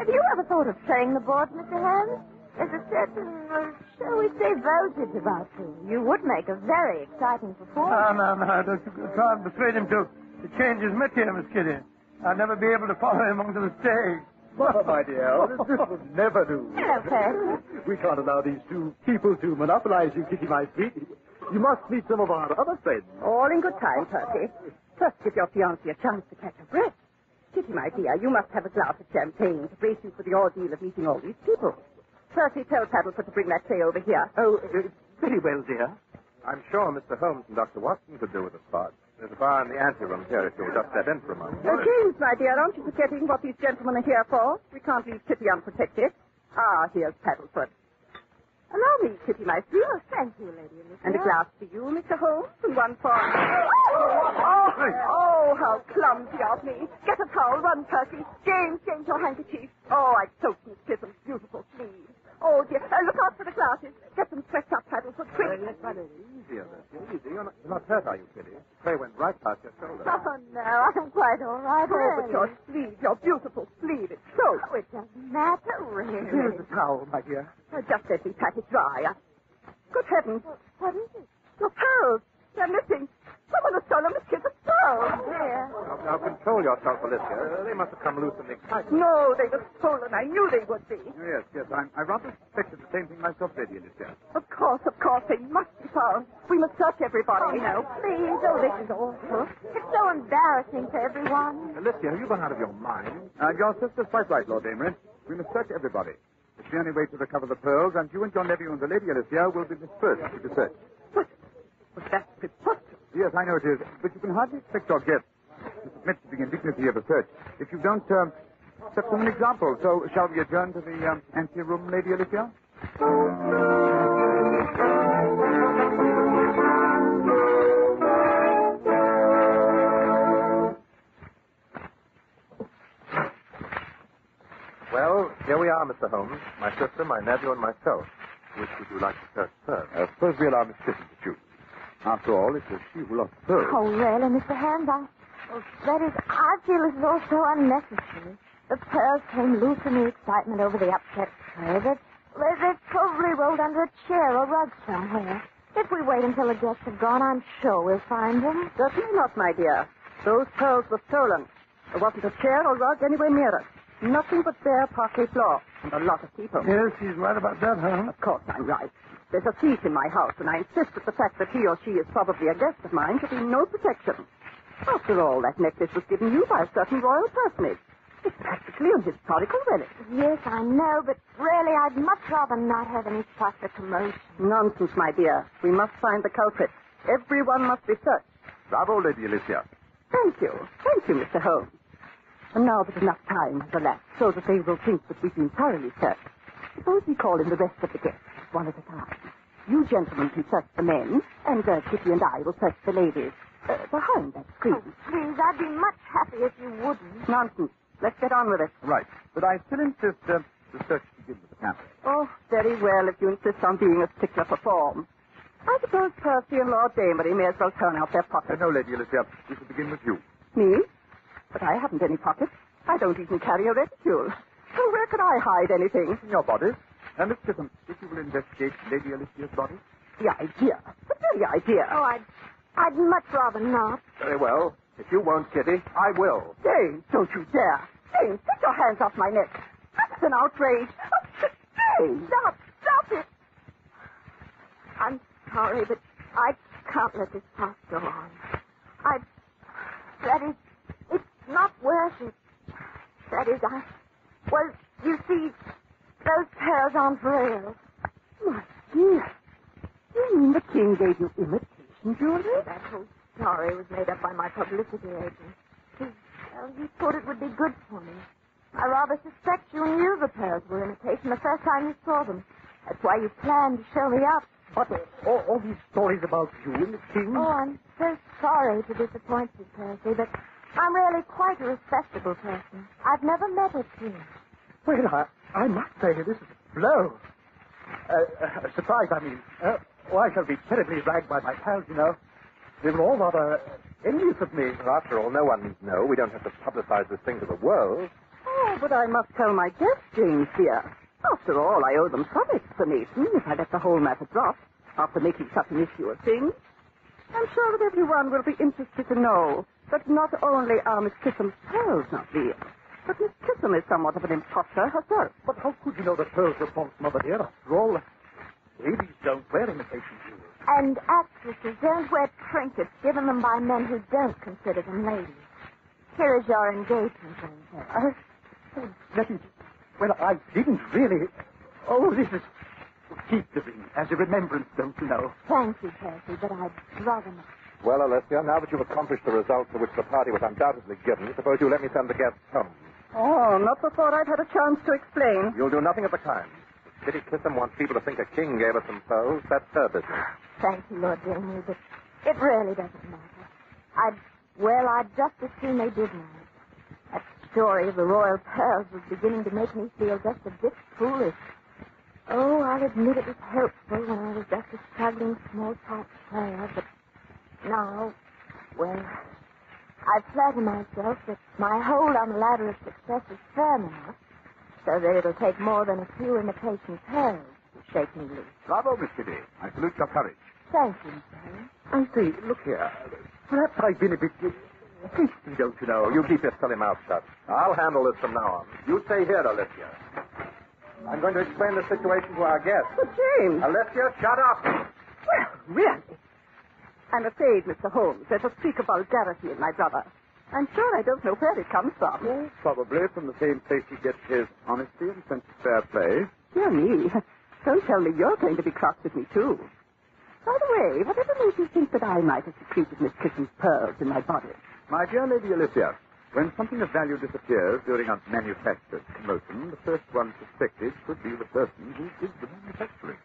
Have you ever thought of playing the board, Mr. Holmes? There's a certain, shall we say, voltage about you. You would make a very exciting performance. No, don't you try and persuade him to change his métier, Miss Kitty. I'll never be able to follow him onto the stage. Oh, my dear, this would never do. Hello, Percy. We can't allow these two people to monopolize you, Kitty, my sweet. You must meet some of our other friends. All in good time, Percy. First, give your fiancée a chance to catch her breath. Kitty, my dear, you must have a glass of champagne to brace you for the ordeal of meeting all these people. Percy, tell Paddleford to bring that tray over here. Oh, very well, dear. I'm sure Mr. Holmes and Dr. Watson could do with a spot. There's a bar in the anteroom here if you'll just step in for a moment. James, my dear, aren't you forgetting what these gentlemen are here for? We can't leave Kitty unprotected. Ah, here's Paddleford. Allow me, Kitty, my sweet. Oh, thank you, Lady Elizabeth. And a glass for you, Mr. Holmes, and one for... Oh, how clumsy of me. Get a towel, run, Percy. James, change your handkerchief. Oh, I soaked Miss Chisholm's beautiful sleeves. Oh, dear. Look out for the glasses. Get them swept up, Paddleford, quick. Yes, my lady. Easier, easy. You're not hurt, are you, Kitty? The tray went right past your shoulder. Oh, no, I'm quite all right. Oh, but your sleeve, your beautiful sleeve, it's soaked. Oh, it doesn't matter, really. Here's the towel, my dear. Just let me pat it dry. Good heavens. What is it? Your pearls. They're missing. Someone has stolen Miss Kitty's pearls. Dear. Now, control yourself, Alicia. They must have come loose in the excitement. No, they were stolen. I knew they would be. Yes. I rather suspected the same thing myself, Lady Alicia. Of course, they must be found. We must search everybody. Oh, no, please. Oh, this is awful. It's so embarrassing for everyone. Alicia, have you gone out of your mind? Your sister's quite right, Lord Amory. We must search everybody. It's the only way to recover the pearls, and you and your nephew and the Lady Alicia will be the first to be searched. But that's preposterous. Yes, I know it is, but you can hardly expect your guests to submit to the indignity of a search if you don't set them an example. So, shall we adjourn to the anteroom, Lady Alicia? Well, here we are, Mr. Holmes. My sister, my nephew, and myself. Which would you like to search first? Suppose we allow Miss Kissam to choose. After all, it was she who lost the pearls. Oh, really, Mr. Holmes? I feel as though so unnecessary. The pearls came loose in the excitement over the upset tray. They've probably rolled under a chair or rug somewhere. If we wait until the guests have gone, I'm sure we'll find them. Certainly not, my dear. Those pearls were stolen. There wasn't a chair or rug anywhere near us. Nothing but bare parquet floor and a lot of people. Yes, she's right about that, Holmes. Of course I'm right. There's a thief in my house, and I insist that the fact that he or she is probably a guest of mine should be no protection. After all, that necklace was given you by a certain royal personage. It's practically a historical relic. Yes, I know, but really, I'd much rather not have any fuss or commotion. Nonsense, my dear. We must find the culprit. Everyone must be searched. Bravo, Lady Alicia. Thank you, Mr. Holmes. And now that enough time has elapsed so that they will think that we've been thoroughly searched, suppose we call in the rest of the guests, one at a time. You gentlemen can search the men, and Kitty and I will search the ladies. Behind that screen. Oh, please, I'd be much happier if you wouldn't. Nonsense. Let's get on with it. Right. But I still insist the search begin with the camera. Oh, very well, if you insist on being a stickler for form. I suppose Percy and Lord Damery may as well turn out their pockets. No, Lady Alicia. We shall begin with you. Me? But I haven't any pockets. I don't even carry a reticule. So where could I hide anything? In your body. And Miss Kissam, if you will investigate Lady Alicia's body. The idea. The very idea. Oh, I'd much rather not. Very well. If you won't, Kitty, I will. James, don't you dare. James, take your hands off my neck. That's an outrage. Stop it. I'm sorry, but I can't let this past go on. It's not worth it. Well, you see, those pearls aren't real. My dear, you mean the king gave you imitation jewelry? That whole story was made up by my publicity agent. He thought it would be good for me. I rather suspect you knew the pearls were imitation the first time you saw them. That's why you planned to show me up. But all these stories about you and the king... Oh, I'm so sorry to disappoint you, Percy, but I'm really quite a respectable person. I've never met a king. Well, I must say this is a blow. A surprise, I mean. I shall be terribly ragged by my pals, you know. They were all rather envious of me. After all, no one needs know. We don't have to publicize this thing to the world. Oh, but I must tell my guests, James, dear. After all, I owe them some explanation if I let the whole matter drop after making such an issue of things. I'm sure that everyone will be interested to know that not only are Miss Kissam's pearls not real, but Miss Kissam is somewhat of an impostor herself. But how could you know the pearls were false, Mother dear? After all, ladies don't wear imitation jewels. And actresses don't wear trinkets given them by men who don't consider them ladies. Here is your engagement ring. Let me... Well, I didn't really... Oh, this is... Keep the ring as a remembrance, don't you know? Thank you, Percy, but I'd rather not. Well, Alessia, now that you've accomplished the results for which the party was undoubtedly given, suppose you let me send the guests home. Oh, not before I've had a chance to explain. You'll do nothing of the kind. Biddy Kissam wants people to think a king gave us some pearls. That's her business. Thank you, Lord Jamie, but it really doesn't matter. I'd just as soon they did know. That story of the royal pearls was beginning to make me feel just a bit foolish. Oh, I'll admit it was helpful when I was just a struggling small part player, but now, well, I flatter myself that my hold on the ladder of success is firm enough so that it'll take more than a few imitation pearls to shake me loose. Bravo, Miss Kitty. I salute your courage. Thank you, Mr. Holmes. I say, look here. Perhaps I've been a bit hasty, don't you know? You keep your silly mouth shut. I'll handle this from now on. You stay here, Alessia. I'm going to explain the situation to our guests. But, James... Alessia, shut up! Well, really? I'm afraid, Mr. Holmes, there's a streak of vulgarity in my brother. I'm sure I don't know where it comes from. Yes, probably from the same place he gets his honesty and sense of fair play. Dear me. Don't tell me you're going to be cross with me, too. By the way, whatever made you think that I might have secreted Miss Kissam's pearls in my body? My dear Lady Alicia, when something of value disappears during a manufactured commotion, the first one suspected should be the person who did the manufacturing.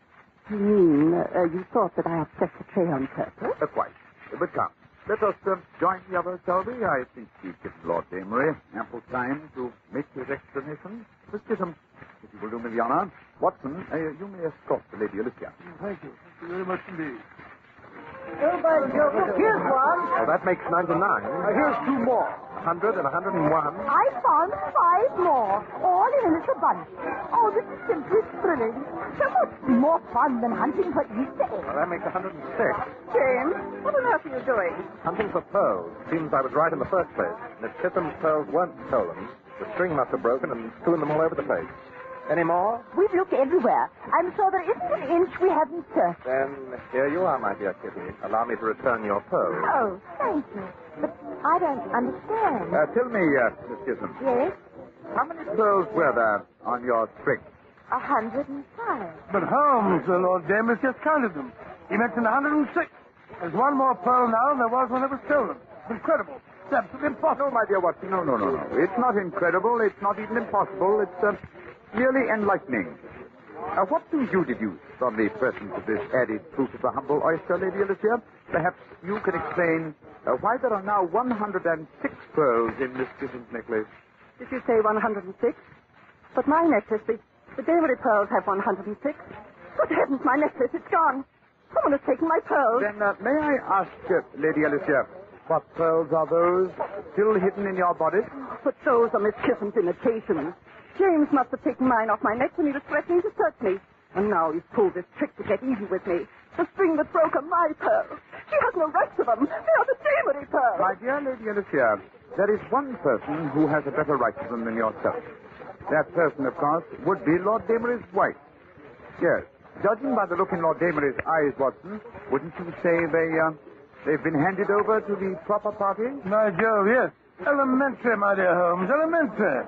You mean, you thought that I upset the tray on purpose? Quite. But come, let us join the others, shall we? I think we've given Lord Damery ample time to make his explanation. Miss Kissam, if you will do me the honor. Watson, you may escort the Lady Alicia. Thank you. Thank you very much indeed. Oh, by Jove, here's one. Well, that makes 99. Here's two more. 100 and 101. I found 5 more, all in a little bunch. Oh, this is simply thrilling. So much more fun than hunting for Easter eggs. Well, that makes 106. James, what on earth are you doing? Hunting for pearls. Seems I was right in the first place. Miss Kissam's pearls weren't stolen. The string must have broken and strewn them all over the place. Any more? We've looked everywhere. I'm sure there isn't an inch we haven't searched. Then here you are, my dear Kitty. Allow me to return your pearls. Oh, thank you. But I don't understand. Tell me, Miss Kissam. Yes? How many pearls were there on your string? 105. But Holmes, Lord Damery, just counted them. He mentioned 106. There's one more pearl now than there was when it was stolen. It's incredible. It's absolutely impossible. No, my dear Watson, no. It's not incredible. It's not even impossible. It's merely enlightening. What do you deduce from the presence of this added proof of the humble oyster, Lady Alicia? Perhaps you can explain why there are now 106 pearls in Miss Kissam's necklace. Did you say 106? But my necklace, the Damery pearls have 106. Good heavens, my necklace, it's gone. Someone has taken my pearls. Then may I ask, Lady Alicia, what pearls are those still hidden in your bodice? But those are Miss Kissam's imitations. James must have taken mine off my neck when he was threatening to search me. And now he's pulled this trick to get even with me. The string that broke are my pearls. She has no right to them. They are the Damery pearls. My dear Lady Alicia, there is one person who has a better right to them than yourself. That person, of course, would be Lord Damery's wife. Yes. Judging by the look in Lord Damery's eyes, Watson, wouldn't you say they've been handed over to the proper party? My Jove, yes. Elementary, my dear Holmes, elementary.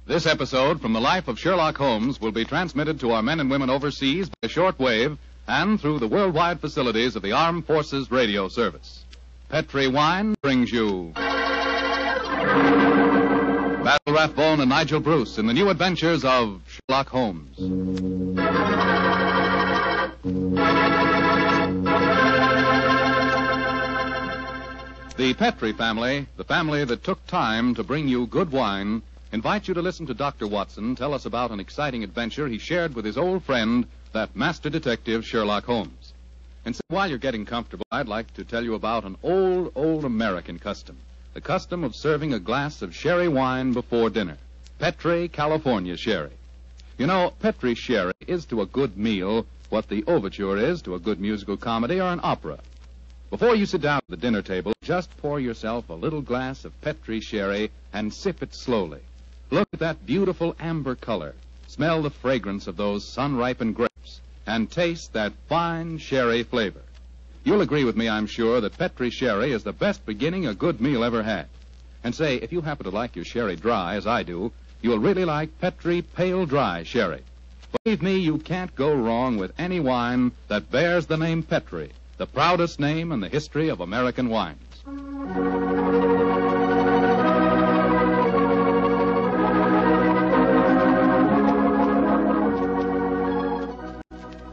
This episode from the life of Sherlock Holmes will be transmitted to our men and women overseas by shortwave and through the worldwide facilities of the Armed Forces Radio Service. Petri Wine brings you Basil Rathbone and Nigel Bruce in the new adventures of Sherlock Holmes. The Petri family, the family that took time to bring you good wine, invite you to listen to Dr. Watson tell us about an exciting adventure he shared with his old friend, that master detective Sherlock Holmes. And so while you're getting comfortable, I'd like to tell you about an old American custom. The custom of serving a glass of sherry wine before dinner. Petri California Sherry. You know, Petri Sherry is to a good meal what the overture is to a good musical comedy or an opera. Before you sit down at the dinner table, just pour yourself a little glass of Petri Sherry and sip it slowly. Look at that beautiful amber color. Smell the fragrance of those sun-ripened grapes. And taste that fine sherry flavor. You'll agree with me, I'm sure, that Petri Sherry is the best beginning a good meal ever had. And say, if you happen to like your sherry dry, as I do, you'll really like Petri Pale Dry Sherry. Believe me, you can't go wrong with any wine that bears the name Petri, the proudest name in the history of American wines.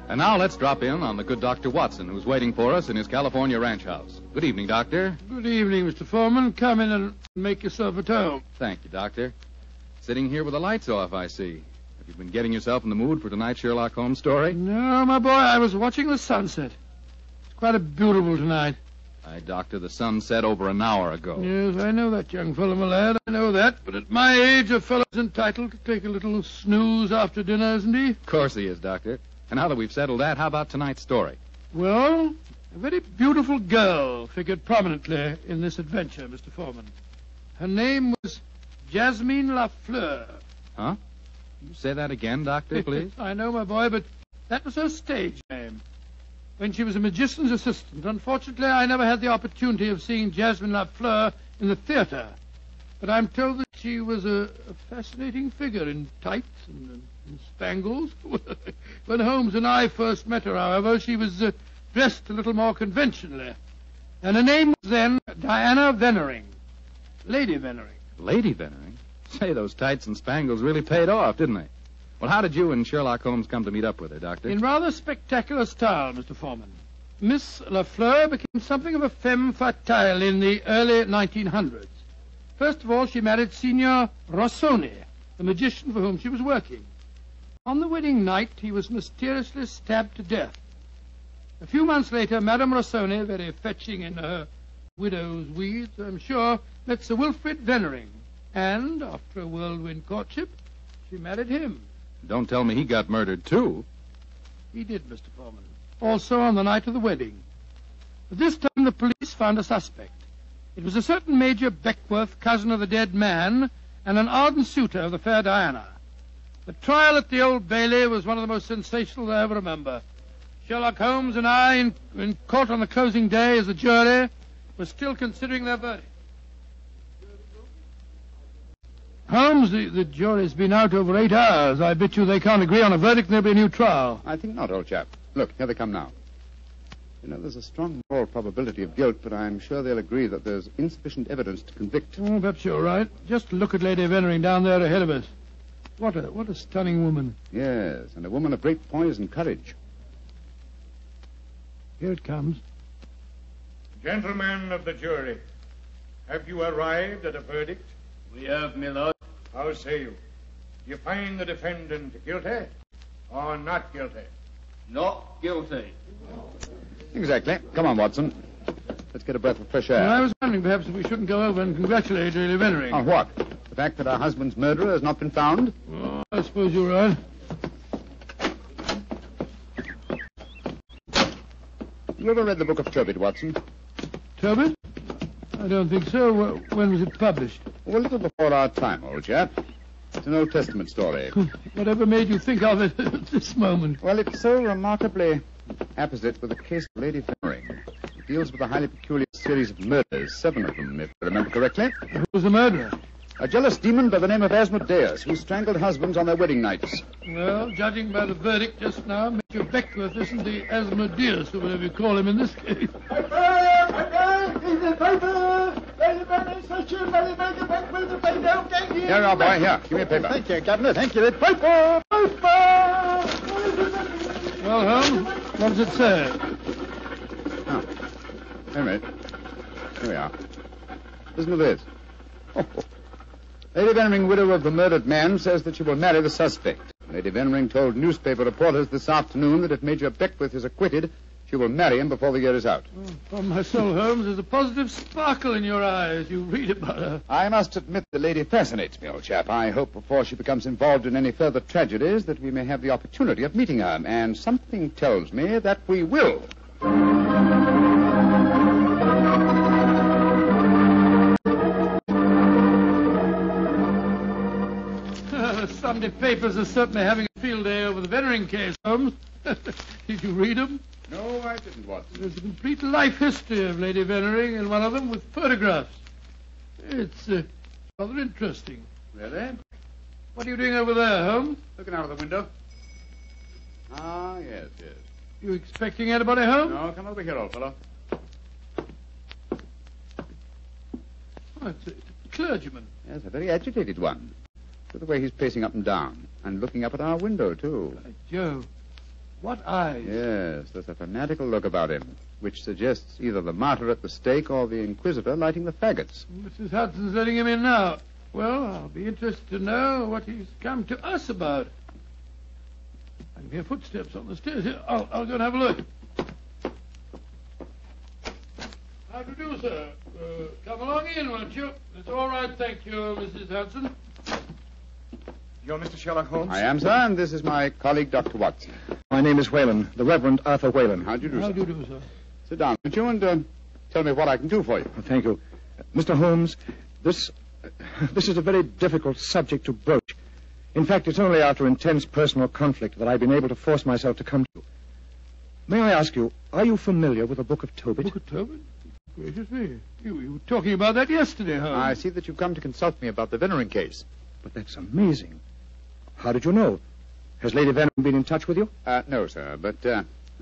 And now let's drop in on the good Dr. Watson, who's waiting for us in his California ranch house. Good evening, Doctor. Good evening, Mr. Foreman. Come in and make yourself at home. Thank you, Doctor. Sitting here with the lights off, I see. Have you been getting yourself in the mood for tonight's Sherlock Holmes story? No, my boy, I was watching the sunset. It's quite a beautiful tonight. Aye, Doctor, the sun set over an hour ago. Yes, I know that, young fellow, my lad. I know that. But at my age, a fellow's entitled to take a little snooze after dinner, isn't he? Of course he is, Doctor. And now that we've settled that, how about tonight's story? Well, a very beautiful girl figured prominently in this adventure, Mr. Foreman. Her name was Jasmine Lafleur. Huh? Can you say that again, Doctor, please? I know, my boy, but that was her stage name. When she was a magician's assistant, unfortunately, I never had the opportunity of seeing Jasmine Lafleur in the theater. But I'm told that she was a fascinating figure in tights and spangles. When Holmes and I first met her, however, she was dressed a little more conventionally. And her name was then Diana Vennering. Lady Vennering. Lady Vennering? Say, those tights and spangles really paid off, didn't they? Well, how did you and Sherlock Holmes come to meet up with her, Doctor? In rather spectacular style, Mr. Foreman. Miss Lafleur became something of a femme fatale in the early 1900s. First of all, she married Signor Rossoni, the magician for whom she was working. On the wedding night, he was mysteriously stabbed to death. A few months later, Madame Rossoni, very fetching in her widow's weeds, I'm sure, met Sir Wilfrid Vennering. And, after a whirlwind courtship, she married him. Don't tell me he got murdered, too. He did, Mr. Foreman. Also on the night of the wedding. But this time the police found a suspect. It was a certain Major Beckworth, cousin of the dead man, and an ardent suitor of the fair Diana. The trial at the Old Bailey was one of the most sensational I ever remember. Sherlock Holmes and I, in court on the closing day as a jury, were still considering their verdict. Holmes, the jury's been out over 8 hours. I bet you they can't agree on a verdict and there'll be a new trial. I think not, old chap. Look, here they come now. You know, there's a strong moral probability of guilt, but I'm sure they'll agree that there's insufficient evidence to convict. Oh, perhaps you're right. Just look at Lady Vennering down there ahead of us. What a stunning woman. Yes, and a woman of great poise and courage. Here it comes. Gentlemen of the jury, have you arrived at a verdict? We have, my lord. How say you? Do you find the defendant guilty or not guilty? Not guilty. Exactly. Come on, Watson. Let's get a breath of fresh air. Well, I was wondering perhaps if we shouldn't go over and congratulate Lady Vennering. On what? The fact that her husband's murderer has not been found? Oh, I suppose you're right. You ever read the Book of Tobit, Watson? Tobit? I don't think so. When was it published? Oh, a little before our time, old chap. It's an Old Testament story. Whatever made you think of it at this moment? Well, it's so remarkably apposite with the case of Lady Fenring. It deals with a highly peculiar series of murders, 7 of them, if I remember correctly. Who was the murderer? A jealous demon by the name of Asmodeus, who strangled husbands on their wedding nights. Well, judging by the verdict just now, Mr. Beckworth isn't the Asmodeus, or whatever you call him in this case. Here you are, boy. Here, give me a paper. Thank you, Governor. Thank you. Paper! Well, Holmes, what does it say? Oh, wait a minute. Here we are. Listen to this. Lady Vennering, widow of the murdered man, says that she will marry the suspect. Lady Vennering told newspaper reporters this afternoon that if Major Beckworth is acquitted, she will marry him before the year is out. Oh, my soul, Holmes, there's a positive sparkle in your eye as you read about her. I must admit the lady fascinates me, old chap. I hope before she becomes involved in any further tragedies that we may have the opportunity of meeting her, and something tells me that we will. The Sunday papers are certainly having a field day over the Vennering case, Holmes. Did you read them? No, I didn't, Watson. There's a complete life history of Lady Vennering, and one of them with photographs. It's rather interesting. Really? What are you doing over there, Holmes? Looking out of the window. Ah, yes. You expecting anybody home? No, come over here, old fellow. Oh, it's a clergyman. Yes, a very agitated one. Look at the way he's pacing up and down, and looking up at our window, too. By Jove. What eyes? Yes, there's a fanatical look about him, which suggests either the martyr at the stake or the inquisitor lighting the faggots. Mrs. Hudson's letting him in now. Well, I'll be interested to know what he's come to us about. I can hear footsteps on the stairs. Here, I'll go and have a look. How do you do, sir? Come along in, won't you? It's all right, thank you, Mrs. Hudson. You're Mr. Sherlock Holmes? I am, sir, and this is my colleague, Dr. Watson. My name is Whalen, the Reverend Arthur Whalen. How do you do, How sir? do you do, sir? Sit down, would you, and tell me what I can do for you. Thank you. Mr. Holmes, this is a very difficult subject to broach. In fact, it's only after intense personal conflict that I've been able to force myself to come to you. May I ask you, are you familiar with the Book of Tobit? Book of Tobit? Gracious me. You were talking about that yesterday, Holmes. I see that you've come to consult me about the Vennering case. But that's amazing. How did you know? Has Lady Vennering been in touch with you? No, sir, but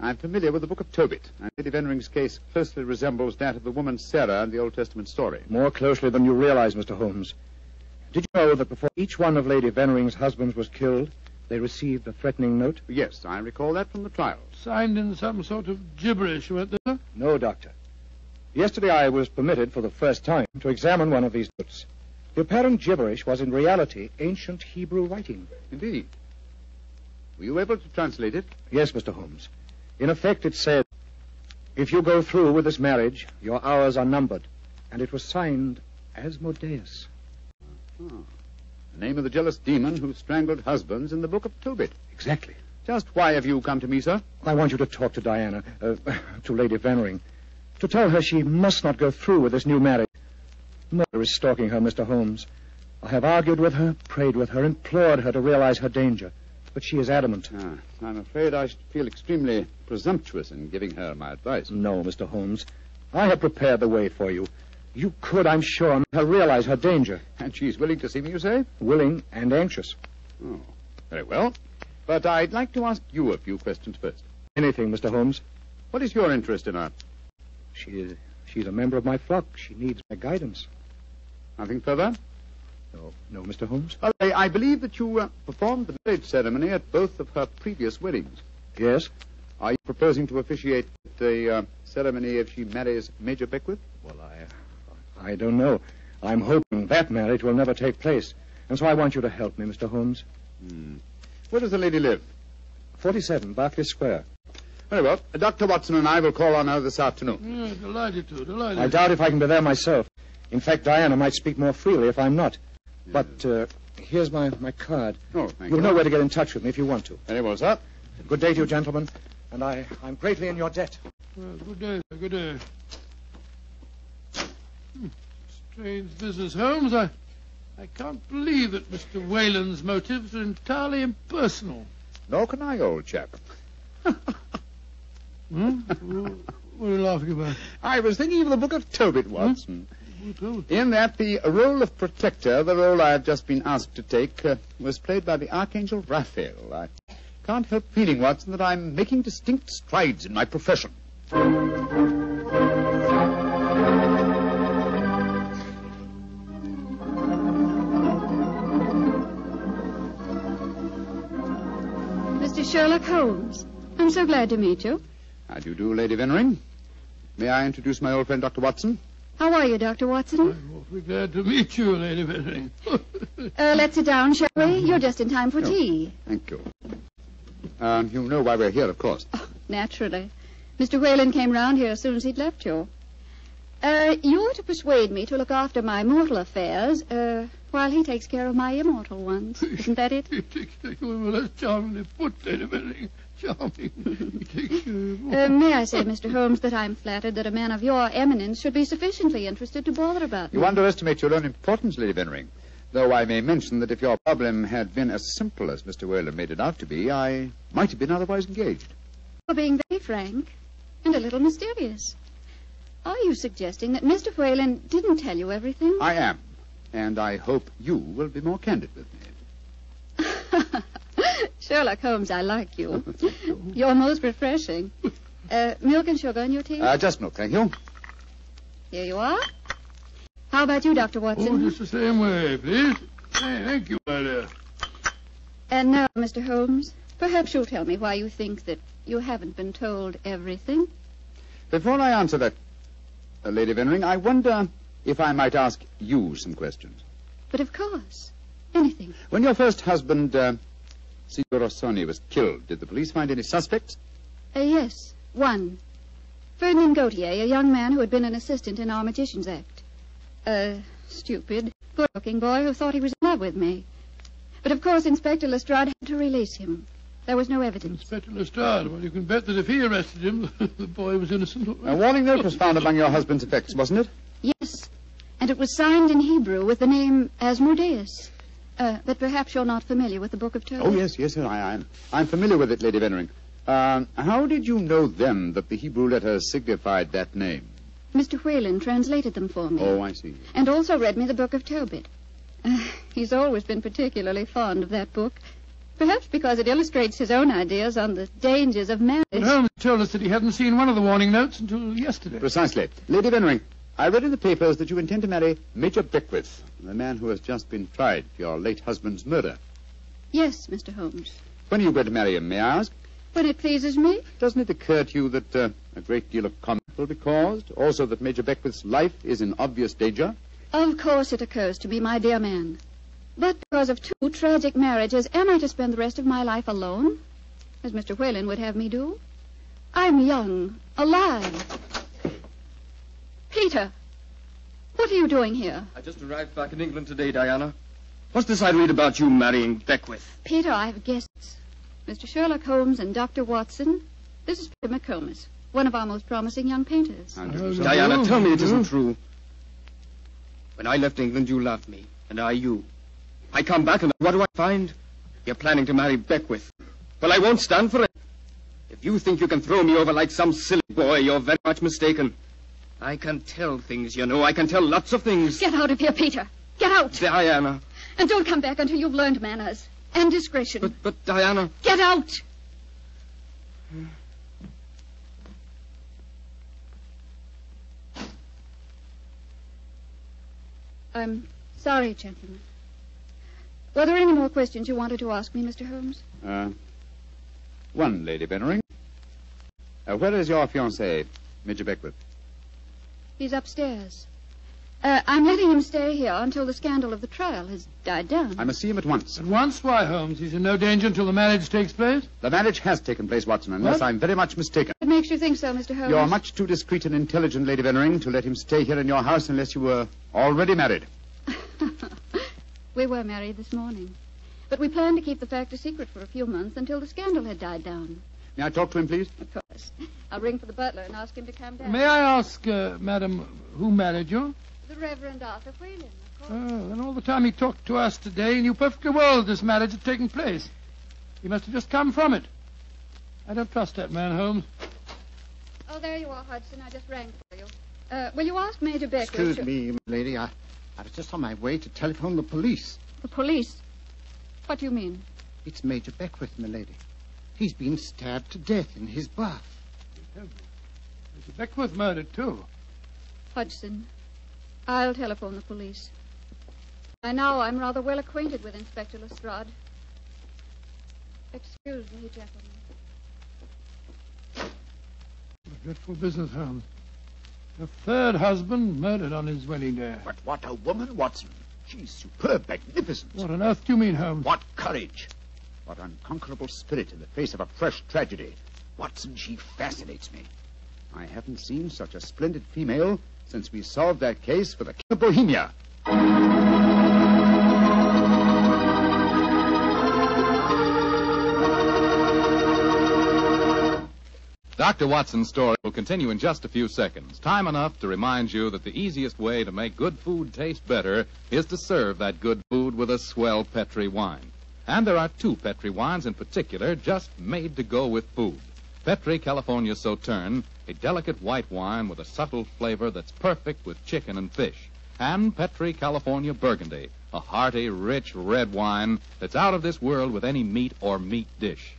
I'm familiar with the Book of Tobit, and Lady Vennering's case closely resembles that of the woman Sarah in the Old Testament story. More closely than you realize, Mr. Holmes. Did you know that before each one of Lady Vennering's husbands was killed, they received a threatening note? Yes, I recall that from the trial. Signed in some sort of gibberish, weren't they, sir? No, Doctor. Yesterday I was permitted for the first time to examine one of these notes. The apparent gibberish was in reality ancient Hebrew writing. Indeed. Were you able to translate it? Yes, Mr. Holmes. In effect, it said, if you go through with this marriage, your hours are numbered. And it was signed Asmodeus. Oh. The name of the jealous demon who strangled husbands in the Book of Tobit. Exactly. Just why have you come to me, sir? I want you to talk to Diana, to Lady Vennering, to tell her she must not go through with this new marriage. Murder is stalking her, Mr. Holmes. I have argued with her, prayed with her, implored her to realize her danger. But she is adamant. I'm afraid I should feel extremely presumptuous in giving her my advice. No, Mr. Holmes. I have prepared the way for you. You could, I'm sure, make her realize her danger. And she's willing to see me, you say? Willing and anxious. Oh, very well. But I'd like to ask you a few questions first. Anything, Mr. Holmes. What is your interest in her? She's a member of my flock. She needs my guidance. Nothing further? No, Mr. Holmes. Well, I believe that you performed the marriage ceremony at both of her previous weddings. Yes. Are you proposing to officiate the ceremony if she marries Major Beckworth? Well, I don't know. I'm hoping that marriage will never take place. And so I want you to help me, Mr. Holmes. Where does the lady live? 47, Berkeley Square. Very well. Dr. Watson and I will call on her this afternoon. Delighted to. I doubt if I can be there myself. In fact, Diana might speak more freely if I'm not. But here's my card. Oh, thank You'll you. know where to get in touch with me if you want to. Very well, sir. Good day to you, gentlemen. And I'm greatly in your debt. Well, good day, sir, good day. Strange business, Holmes. I can't believe that Mr. Whalen's motives are entirely impersonal. Nor can I, old chap. What are you laughing about? I was thinking of the Book of Tobit, Watson. In that the role of protector, the role I have just been asked to take, was played by the Archangel Raphael. I can't help feeling, Watson, that I'm making distinct strides in my profession. Mr. Sherlock Holmes, I'm so glad to meet you. How do you do, Lady Vennering? May I introduce my old friend, Dr. Watson? How are you, Dr. Watson? I'm awfully glad to meet you, Lady Vennering. Let's sit down, shall we? You're just in time for tea. Thank you. You know why we're here, of course. Naturally. Mr. Whalen came round here as soon as he'd left you. You're to persuade me to look after my mortal affairs, while he takes care of my immortal ones. Isn't that it? Well, that's charmingly put, Lady Vennering. Charming. May I say, Mr. Holmes, that I'm flattered that a man of your eminence should be sufficiently interested to bother about me. You underestimate your own importance, Lady Vennering. Though I may mention that if your problem had been as simple as Mr. Whalen made it out to be, I might have been otherwise engaged. You're being very frank and a little mysterious. Are you suggesting that Mr. Whalen didn't tell you everything? I am. And I hope you will be more candid with me. Sherlock Holmes, I like you. You're most refreshing. Milk and sugar in your tea? Just milk, thank you. Here you are. How about you, Dr. Watson? Oh, just the same way, please. Thank you, my dear. And now, Mr. Holmes, perhaps you'll tell me why you think that you haven't been told everything. Before I answer that, Lady Vennering, I wonder if I might ask you some questions. But of course. Anything. When your first husband, Signor Rossoni, was killed, did the police find any suspects? Yes, one. Ferdinand Gautier, a young man who had been an assistant in our Magician's Act. A stupid, good-looking boy who thought he was in love with me. But of course Inspector Lestrade had to release him. There was no evidence. Inspector Lestrade, well, you can bet that if he arrested him, the boy was innocent. A warning note was found among your husband's effects, wasn't it? Yes, and it was signed in Hebrew with the name Asmodeus. But perhaps you're not familiar with the Book of Tobit. Oh, yes, I am. I'm familiar with it, Lady Vennering. How did you know then that the Hebrew letters signified that name? Mr. Whalen translated them for me. Oh, I see. And also read me the Book of Tobit. He's always been particularly fond of that book. Perhaps because it illustrates his own ideas on the dangers of marriage. But Holmes told us that he hadn't seen one of the warning notes until yesterday. Precisely. Lady Vennering, I read in the papers that you intend to marry Major Beckwith, the man who has just been tried for your late husband's murder. Yes, Mr. Holmes. When are you going to marry him, may I ask? When it pleases me. Doesn't it occur to you that a great deal of comment will be caused? Also that Major Beckwith's life is in obvious danger? Of course it occurs to me, my dear man. But because of two tragic marriages, am I to spend the rest of my life alone? As Mr. Whalen would have me do? I'm young, alive. Peter, what are you doing here? I just arrived back in England today, Diana. What's this I read about you marrying Beckwith? Peter, I have guests. Mr. Sherlock Holmes and Dr. Watson. This is Peter McComas, one of our most promising young painters. Diana, tell me it isn't true. When I left England, you loved me, and I you. I come back, and what do I find? You're planning to marry Beckwith. Well, I won't stand for it. If you think you can throw me over like some silly boy, you're very much mistaken. I can tell things, you know. I can tell lots of things. Get out of here, Peter. Get out. Diana. And don't come back until you've learned manners and discretion. But Diana. Get out. I'm sorry, gentlemen. Were there any more questions you wanted to ask me, Mr. Holmes? One, Lady Vennering. Where is your fiancé, Major Beckwith? He's upstairs. I'm letting him stay here until the scandal of the trial has died down. I must see him at once. At once? Why, Holmes? He's in no danger until the marriage takes place? The marriage has taken place, Watson, unless I'm very much mistaken. What makes you think so, Mr. Holmes? You're much too discreet and intelligent, Lady Vennering, to let him stay here in your house unless you were already married. We were married this morning. But we planned to keep the fact a secret for a few months until the scandal had died down. May I talk to him, please? Of course. I'll ring for the butler and ask him to come down. May I ask, madam, who married you? The Reverend Arthur Whalen, of course. Oh, and all the time he talked to us today, he knew perfectly well this marriage had taken place. He must have just come from it. I don't trust that man, Holmes. Oh, there you are, Hudson. I just rang for you. Will you ask Major Beckwith? Excuse me, lady. I was just on my way to telephone the police. The police? What do you mean? It's Major Beckwith, milady. He's been stabbed to death in his bath. Mr. Beckwith murdered, too. Hudson, I'll telephone the police. By now, I'm rather well acquainted with Inspector Lestrade. Excuse me, gentlemen. What a dreadful business, Holmes. A third husband murdered on his wedding day. But what a woman, Watson. She's superb, magnificent. What on earth do you mean, Holmes? What courage. What unconquerable spirit in the face of a fresh tragedy. Watson, she fascinates me. I haven't seen such a splendid female since we solved that case for the King of Bohemia. Dr. Watson's story will continue in just a few seconds. Time enough to remind you that the easiest way to make good food taste better is to serve that good food with a swell Petri wine. And there are two Petri wines in particular just made to go with food. Petri California Sauterne, a delicate white wine with a subtle flavor that's perfect with chicken and fish. And Petri California Burgundy, a hearty, rich red wine that's out of this world with any meat or meat dish.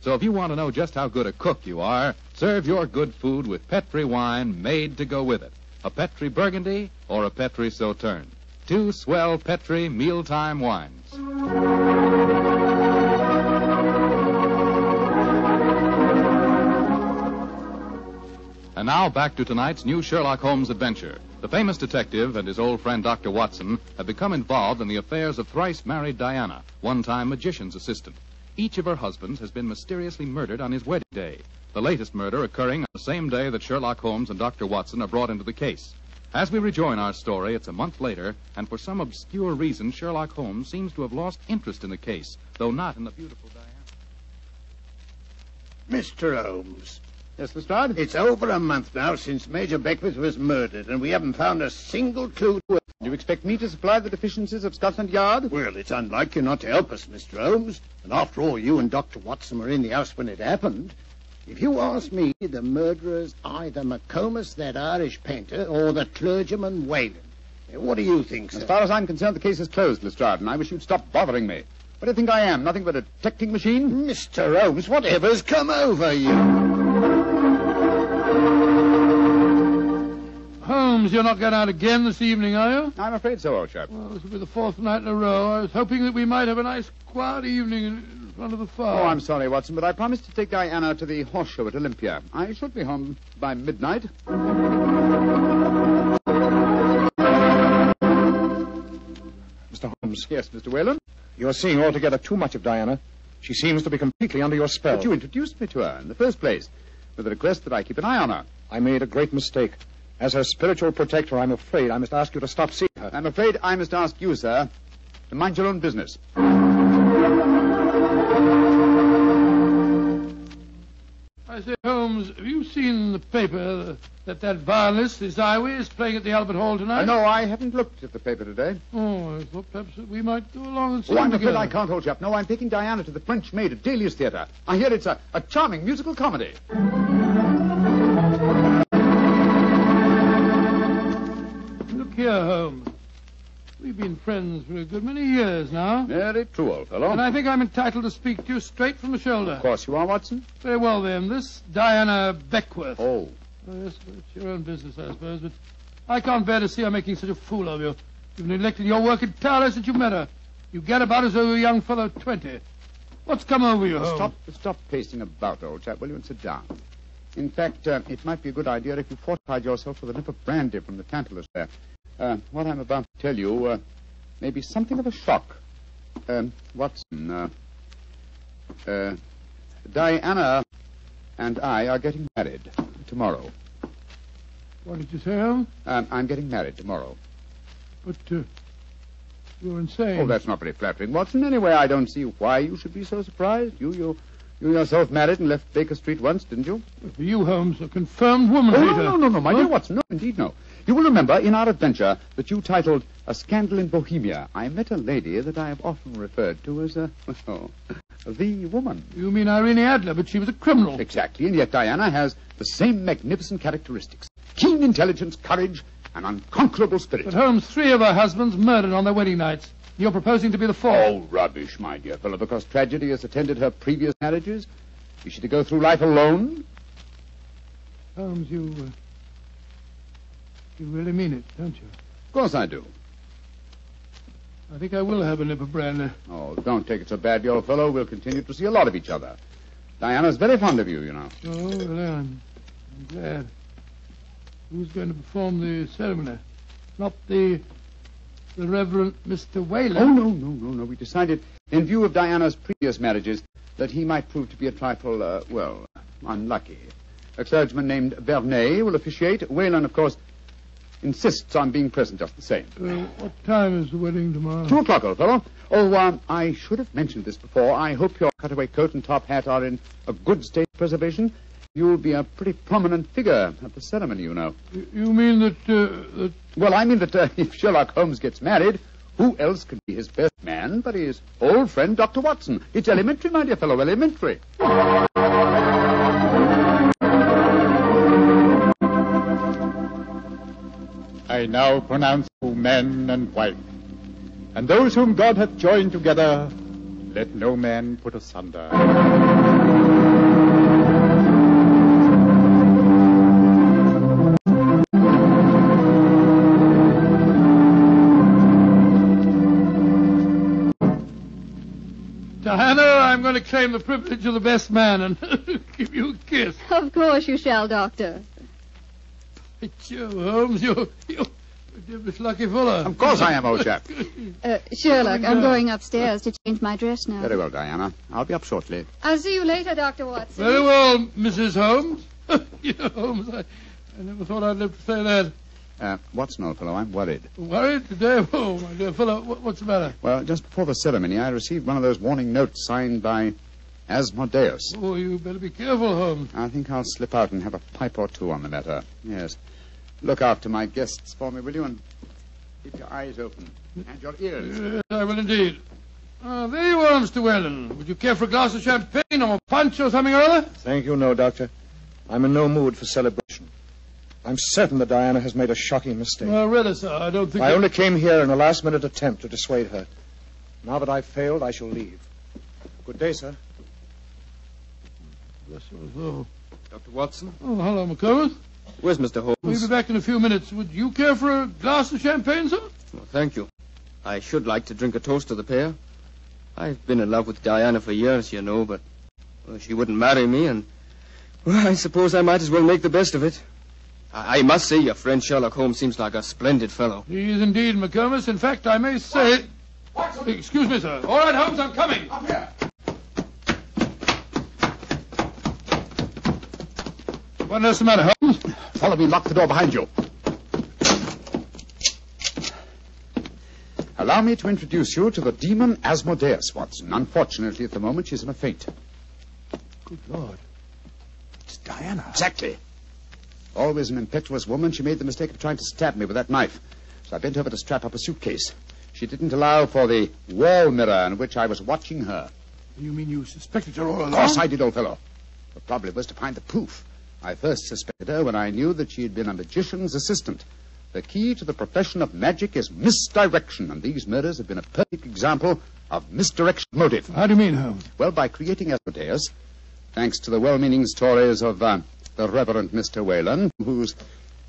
So if you want to know just how good a cook you are, serve your good food with Petri wine made to go with it. A Petri Burgundy or a Petri Sauterne. Two swell Petri mealtime wines. And now back to tonight's new Sherlock Holmes adventure. The famous detective and his old friend Dr. Watson have become involved in the affairs of thrice-married Diana, one-time magician's assistant. Each of her husbands has been mysteriously murdered on his wedding day, the latest murder occurring on the same day that Sherlock Holmes and Dr. Watson are brought into the case. As we rejoin our story, it's a month later, and for some obscure reason, Sherlock Holmes seems to have lost interest in the case, though not in the beautiful Diana. Mr. Holmes. Yes, Lestrade? It's over a month now since Major Beckwith was murdered, and we haven't found a single clue to it. Do you expect me to supply the deficiencies of Scotland Yard? Well, it's unlike you not to help us, Mr. Holmes. And after all, you and Dr. Watson were in the house when it happened. If you ask me, the murderer's either McComas, that Irish painter, or the clergyman Whalen. What do you think, sir? As far as I'm concerned, the case is closed, Lestrade, and I wish you'd stop bothering me. What do you think I am? Nothing but a detecting machine? Mr. Holmes, whatever's come over you? Holmes, you're not going out again this evening, are you? I'm afraid so, old chap. Well, this will be the fourth night in a row. I was hoping that we might have a nice, quiet evening in front of the fire. Oh, I'm sorry, Watson, but I promised to take Diana to the horse show at Olympia. I should be home by midnight. Mr. Holmes. Yes, Mr. Whalen? You're seeing altogether too much of Diana. She seems to be completely under your spell. But you introduced me to her in the first place, with the request that I keep an eye on her. I made a great mistake. As her spiritual protector, I'm afraid I must ask you to stop seeing her. I'm afraid I must ask you, sir, to mind your own business. I say, Holmes, have you seen in the paper that violinist, this Iway, is playing at the Albert Hall tonight? No, I haven't looked at the paper today. Oh, I thought perhaps that we might go along and see I'm together. afraid I can't, old chap. No, I'm taking Diana to the French Maid at Delius Theatre. I hear it's a charming musical comedy. Look here, Holmes. We've been friends for a good many years now. Very true, old fellow. And I think I'm entitled to speak to you straight from the shoulder. Of course you are, Watson. Very well, then. This Diana Beckwith. Oh. Yes, it's your own business, I suppose, but I can't bear to see her making such a fool of you. You've neglected your work entirely since you met her. You get about as though you're a young fellow of 20. What's come over you, Holmes? Stop pacing about, old chap, will you, and sit down. In fact, it might be a good idea if you fortified yourself with a nip of brandy from the Tantalus there. What I'm about to tell you may be something of a shock. Watson, Diana and I are getting married tomorrow. What did you say, Holmes? I'm getting married tomorrow. But You're insane. Oh, that's not very flattering, Watson. Anyway, I don't see why you should be so surprised. You yourself married and left Baker Street once, didn't you? For you, Holmes, a confirmed woman hater. No, my dear Watson. No, indeed, no. You will remember in our adventure that you titled A Scandal in Bohemia, I met a lady that I have often referred to as the woman. You mean Irene Adler, but she was a criminal. Exactly, and yet Diana has the same magnificent characteristics. Keen intelligence, courage, and unconquerable spirit. But Holmes, 3 of her husbands murdered on their wedding nights. You're proposing to be the 4th. Oh, rubbish, my dear fellow, because tragedy has attended her previous marriages. Is she to go through life alone? Holmes, you really mean it, don't you? Of course I do. I think I will have a nip of brandy. Oh, don't take it so badly, old fellow. We'll continue to see a lot of each other. Diana's very fond of you, you know. Oh, well, I'm glad. Who's going to perform the ceremony? Not the Reverend Mr. Whalen? Oh, no. We decided, in view of Diana's previous marriages, that he might prove to be a trifle, unlucky. A clergyman named Vernet will officiate. Whalen, of course, insists on being present just the same. What time is the wedding tomorrow? 2 o'clock, old fellow. Oh, I should have mentioned this before. I hope your cutaway coat and top hat are in a good state of preservation. You'll be a pretty prominent figure at the ceremony, you know. You mean that... Well, I mean that if Sherlock Holmes gets married, who else could be his best man but his old friend, Dr. Watson? It's elementary, my dear fellow, elementary. I now pronounce you man and wife, and those whom God hath joined together, let no man put asunder. Diana, I'm going to claim the privilege of the best man and give you a kiss. Of course you shall, Doctor. Joe Holmes, you're a devilish lucky fellow. Of course I am, old chap. Sherlock, I'm going upstairs to change my dress now. Very well, Diana. I'll be up shortly. I'll see you later, Dr. Watson. Very well, Mrs. Holmes. Holmes, I never thought I'd live to say that. Watson, old fellow, I'm worried. Worried today? Oh, my dear fellow, what's the matter? Well, just before the ceremony, I received one of those warning notes signed by Asmodeus. Oh, you better be careful, Holmes. I think I'll slip out and have a pipe or two on the matter. Yes. Look after my guests for me, will you? And keep your eyes open. And your ears. Yes, I will indeed. There you are, Mr. Whalen. Would you care for a glass of champagne or punch or something or other? Thank you, no, Doctor. I'm in no mood for celebration. I'm certain that Diana has made a shocking mistake. Well, really, sir, I don't think... I only came here in a last-minute attempt to dissuade her. Now that I've failed, I shall leave. Good day, sir. Bless your soul. Dr. Watson? Oh, hello, McComas. Where's Mr. Holmes? We'll be back in a few minutes. Would you care for a glass of champagne, sir? Well, thank you. I should like to drink a toast to the pair. I've been in love with Diana for years, you know, but she wouldn't marry me, and well, I suppose I might as well make the best of it. I must say your friend Sherlock Holmes seems like a splendid fellow. He is indeed, McComas. In fact, I may say... What? Excuse me, sir. All right, Holmes, I'm coming. Up here. What else the matter, Holmes? Follow me, lock the door behind you. Allow me to introduce you to the demon Asmodeus, Watson. Unfortunately, at the moment, she's in a faint. Good Lord. It's Diana. Exactly. Always an impetuous woman, she made the mistake of trying to stab me with that knife. So I bent over to strap up a suitcase. She didn't allow for the wall mirror in which I was watching her. You mean you suspected her all along? Of course I did, old fellow. The problem was to find the proof. I first suspected her when I knew that she had been a magician's assistant. The key to the profession of magic is misdirection, and these murders have been a perfect example of misdirection motive. How do you mean, Holmes? Well, by creating Asmodeus, thanks to the well-meaning stories of the Reverend Mr. Whalen, whose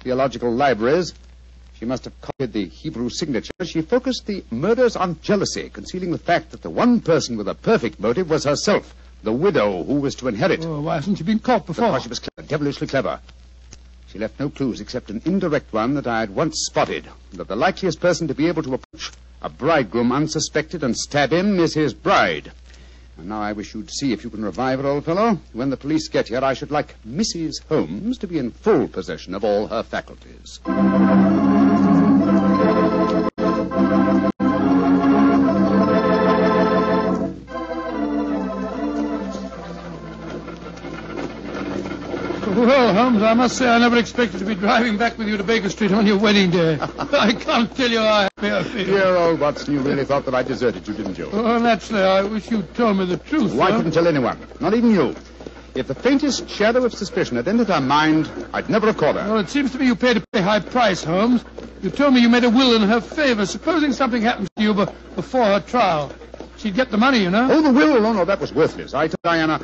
theological libraries she must have copied the Hebrew signature, she focused the murders on jealousy, concealing the fact that the one person with a perfect motive was herself, the widow who was to inherit. Oh, why hasn't she been caught before? Because she was clever, devilishly clever. She left no clues except an indirect one that I had once spotted, that the likeliest person to be able to approach a bridegroom unsuspected and stab him is his bride. And now I wish you'd see if you can revive her, old fellow. When the police get here, I should like Mrs. Holmes to be in full possession of all her faculties. Well, Holmes, I must say I never expected to be driving back with you to Baker Street on your wedding day. I can't tell you how happy I feel. Dear old Watson, you really thought that I deserted you, didn't you? Oh, naturally, I wish you'd told me the truth. Well, I couldn't tell anyone, not even you. If the faintest shadow of suspicion had entered our mind, I'd never have caught her. Well, it seems to me you paid a pretty high price, Holmes. You told me you made a will in her favor. Supposing something happens to you before her trial, she'd get the money, you know. Oh, the will? Oh, no, that was worthless. I told Diana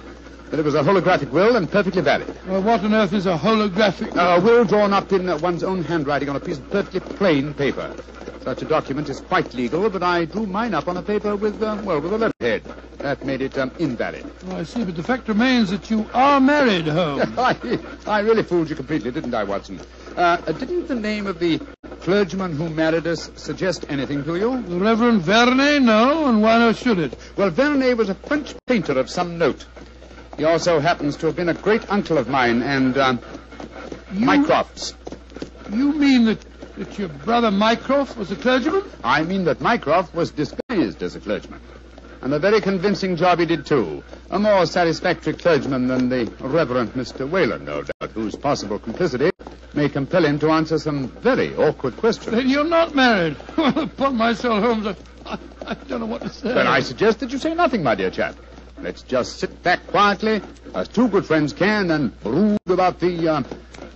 that it was a holographic will and perfectly valid. Well, what on earth is a holographic will? A will drawn up in one's own handwriting on a piece of perfectly plain paper. Such a document is quite legal, but I drew mine up on a paper with a letterhead. That made it invalid. Oh, I see, but the fact remains that you are married, Holmes. I really fooled you completely, didn't I, Watson? Didn't the name of the clergyman who married us suggest anything to you? The Reverend Vernet? No, and why not should it? Well, Vernet was a French painter of some note. He also happens to have been a great uncle of mine and Mycroft's. You mean that your brother Mycroft was a clergyman? I mean that Mycroft was disguised as a clergyman. And a very convincing job he did, too. A more satisfactory clergyman than the Reverend Mr. Whalen, no doubt, whose possible complicity may compel him to answer some very awkward questions. Then you're not married. Well, upon my soul, Holmes, I don't know what to say. Then I suggest that you say nothing, my dear chap. Let's just sit back quietly, as two good friends can, and brood about the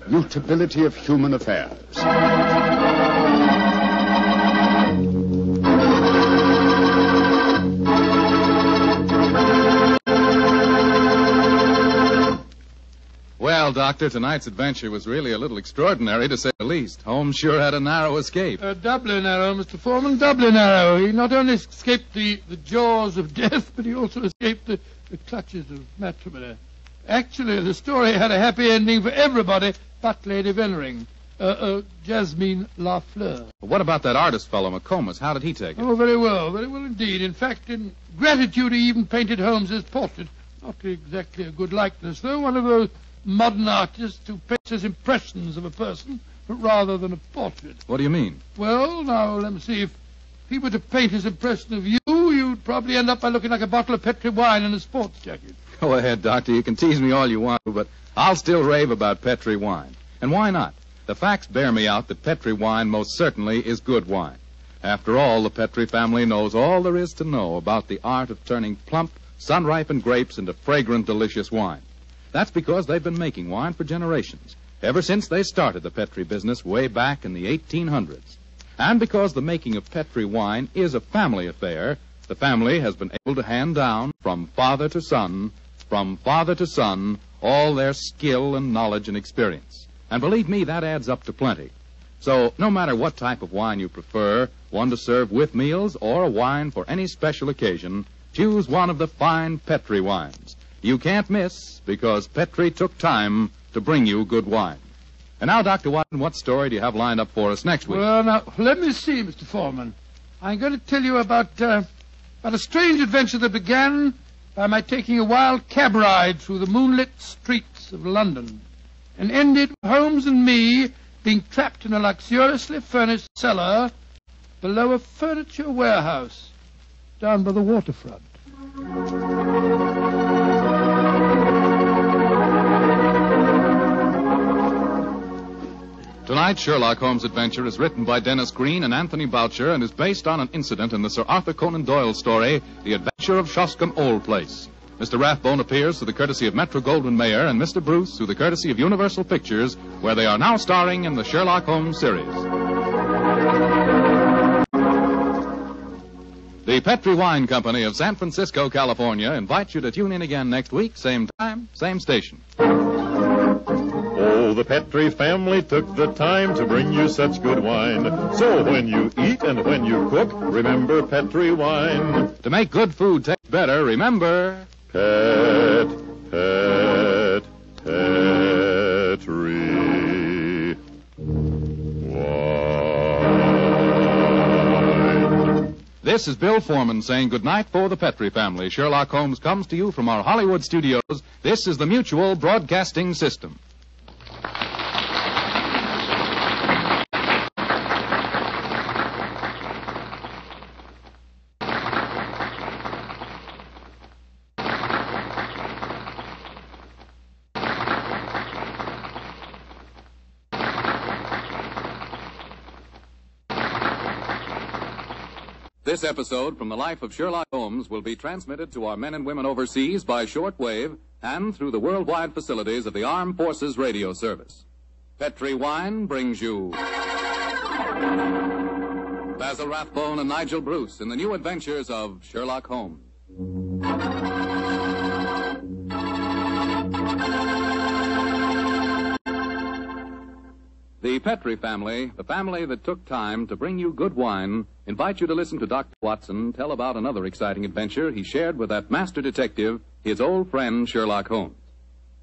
mutability of human affairs. Well, Doctor, tonight's adventure was really a little extraordinary, to say the least. Holmes sure had a narrow escape. Doubly narrow, Mr. Foreman, doubly narrow. He not only escaped the jaws of death, but he also escaped the clutches of matrimony. Actually, the story had a happy ending for everybody but Lady Vennering, Jasmine Lafleur. What about that artist fellow, McComas? How did he take it? Oh, very well indeed. In fact, in gratitude, he even painted Holmes's portrait. Not exactly a good likeness, though. One of those modern artists who paints his impressions of a person, but rather than a portrait. What do you mean? Well, now, let me see. If he were to paint his impression of you, you'd probably end up by looking like a bottle of Petri wine in a sports jacket. Go ahead, Doctor. You can tease me all you want to, but I'll still rave about Petri wine. And why not? The facts bear me out that Petri wine most certainly is good wine. After all, the Petri family knows all there is to know about the art of turning plump, sun-ripened grapes into fragrant, delicious wine. That's because they've been making wine for generations, ever since they started the Petri business way back in the 1800s. And because the making of Petri wine is a family affair, the family has been able to hand down from father to son, all their skill and knowledge and experience. And believe me, that adds up to plenty. So no matter what type of wine you prefer, one to serve with meals or a wine for any special occasion, choose one of the fine Petri wines. You can't miss, because Petri took time to bring you good wine. And now, Dr. Watson, what story do you have lined up for us next week? Well, now, let me see, Mr. Foreman. I'm going to tell you about a strange adventure that began by my taking a wild cab ride through the moonlit streets of London and ended with Holmes and me being trapped in a luxuriously furnished cellar below a furniture warehouse down by the waterfront. Tonight's Sherlock Holmes adventure is written by Dennis Green and Anthony Boucher and is based on an incident in the Sir Arthur Conan Doyle story, The Adventure of Shoscombe Old Place. Mr. Rathbone appears through the courtesy of Metro-Goldwyn-Mayer and Mr. Bruce through the courtesy of Universal Pictures, where they are now starring in the Sherlock Holmes series. The Petri Wine Company of San Francisco, California, invites you to tune in again next week, same time, same station. Oh, the Petri family took the time to bring you such good wine. So when you eat and when you cook, remember Petri wine. To make good food taste better, remember... Petri wine. This is Bill Foreman saying goodnight for the Petri family. Sherlock Holmes comes to you from our Hollywood studios. This is the Mutual Broadcasting System. This episode from the life of Sherlock Holmes will be transmitted to our men and women overseas by shortwave and through the worldwide facilities of the Armed Forces Radio Service. Petri Wine brings you Basil Rathbone and Nigel Bruce in the new adventures of Sherlock Holmes. The Petri family, the family that took time to bring you good wine, invite you to listen to Dr. Watson tell about another exciting adventure he shared with that master detective, his old friend Sherlock Holmes.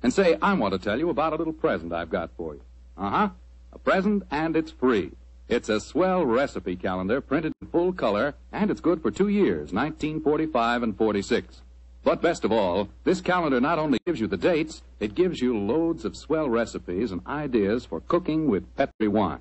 And say, I want to tell you about a little present I've got for you. A present, and it's free. It's a swell recipe calendar printed in full color, and it's good for 2 years, 1945 and 46. But best of all, this calendar not only gives you the dates, it gives you loads of swell recipes and ideas for cooking with Petri wine.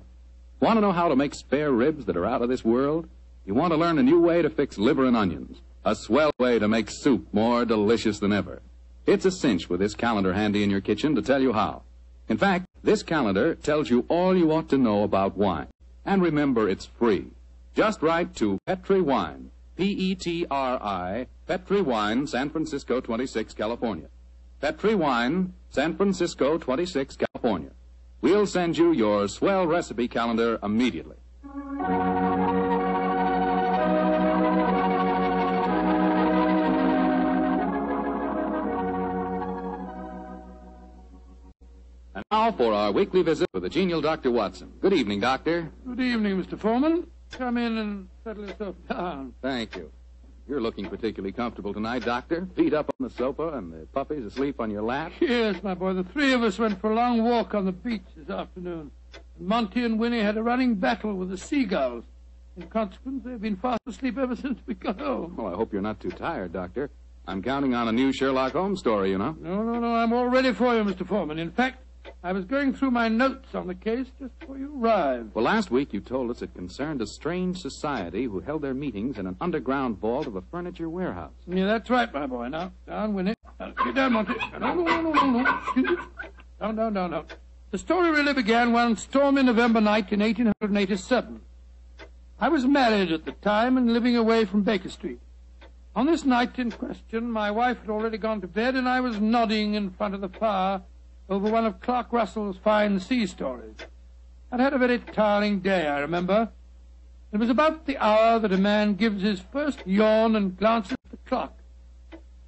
Want to know how to make spare ribs that are out of this world? You want to learn a new way to fix liver and onions, a swell way to make soup more delicious than ever. It's a cinch with this calendar handy in your kitchen to tell you how. In fact, this calendar tells you all you ought to know about wine. And remember, it's free. Just write to Petri Wine, Petri, Petri Wine, San Francisco 26, California. Petri Wine, San Francisco 26, California. We'll send you your swell recipe calendar immediately. And now for our weekly visit with the genial Dr. Watson. Good evening, Doctor. Good evening, Mr. Foreman. Come in and settle yourself down. Thank you. You're looking particularly comfortable tonight, Doctor. Feet up on the sofa and the puppies asleep on your lap. Yes, my boy. The three of us went for a long walk on the beach this afternoon. And Monty and Winnie had a running battle with the seagulls. In consequence, they've been fast asleep ever since we got home. Well, I hope you're not too tired, Doctor. I'm counting on a new Sherlock Holmes story, you know. No. I'm all ready for you, Mr. Foreman. In fact, I was going through my notes on the case just before you arrived. Well, last week you told us it concerned a strange society who held their meetings in an underground vault of a furniture warehouse. Yeah, that's right, my boy. Now, down, Winnie. Get down, Monty. No. Down. The story really began one stormy November night in 1887. I was married at the time and living away from Baker Street. On this night in question, my wife had already gone to bed, and I was nodding in front of the fire over one of Clark Russell's fine sea stories. I'd had a very tiring day, I remember. It was about the hour that a man gives his first yawn and glances at the clock,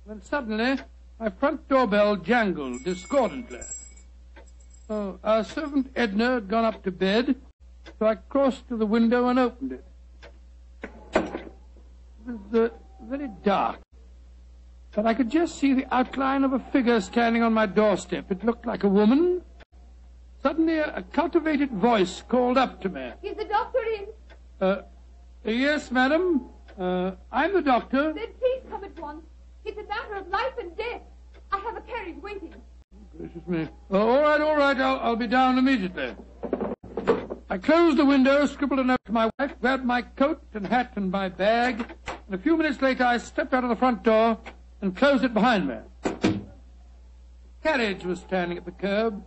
when suddenly my front doorbell jangled discordantly. Our servant Edna had gone up to bed, so I crossed to the window and opened it. It was very dark, but I could just see the outline of a figure standing on my doorstep. It looked like a woman. Suddenly, a cultivated voice called up to me. Is the doctor in? Yes, madam. I'm the doctor. Then please come at once. It's a matter of life and death. I have a carriage waiting. Gracious me. All right. I'll be down immediately. I closed the window, scribbled a note to my wife, grabbed my coat and hat and my bag, and a few minutes later I stepped out of the front door and closed it behind me. The carriage was standing at the curb,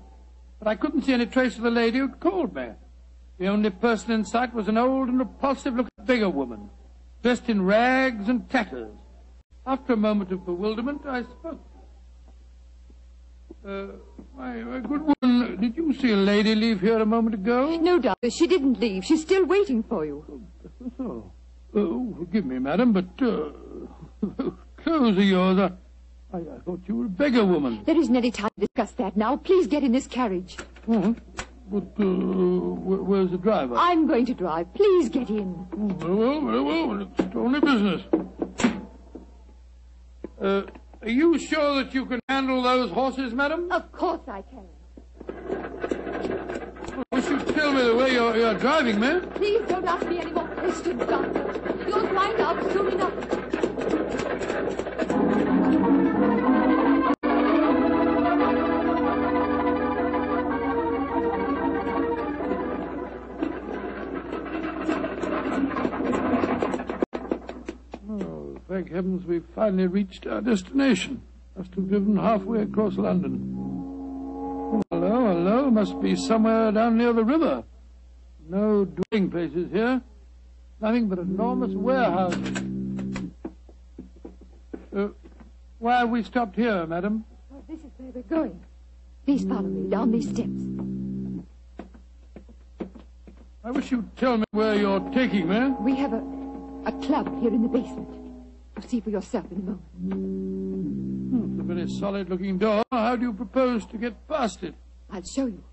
but I couldn't see any trace of the lady who'd called me. The only person in sight was an old and repulsive-looking beggar woman, dressed in rags and tatters. After a moment of bewilderment, I spoke. My good woman, did you see a lady leave here a moment ago? No, doctor, she didn't leave. She's still waiting for you. Forgive me, madam, but clothes of yours, I thought you were a beggar woman. There isn't any time to discuss that now. Please get in this carriage. But where's the driver? I'm going to drive. Please get in. Very well. It's only business. Are you sure that you can handle those horses, madam? Of course I can. You should tell me the way you're driving, ma'am. Please don't ask me any more questions, doctor. You'll find out soon enough. Thank heavens we've finally reached our destination. Must have driven halfway across London. Hello. Must be somewhere down near the river. No dwelling places here. Nothing but enormous warehouses. Why have we stopped here, madam? Oh, this is where we're going. Please follow me down these steps. I wish you'd tell me where you're taking me. We have a club here in the basement. You'll see for yourself in a moment. It's a very solid-looking door. How do you propose to get past it? I'll show you.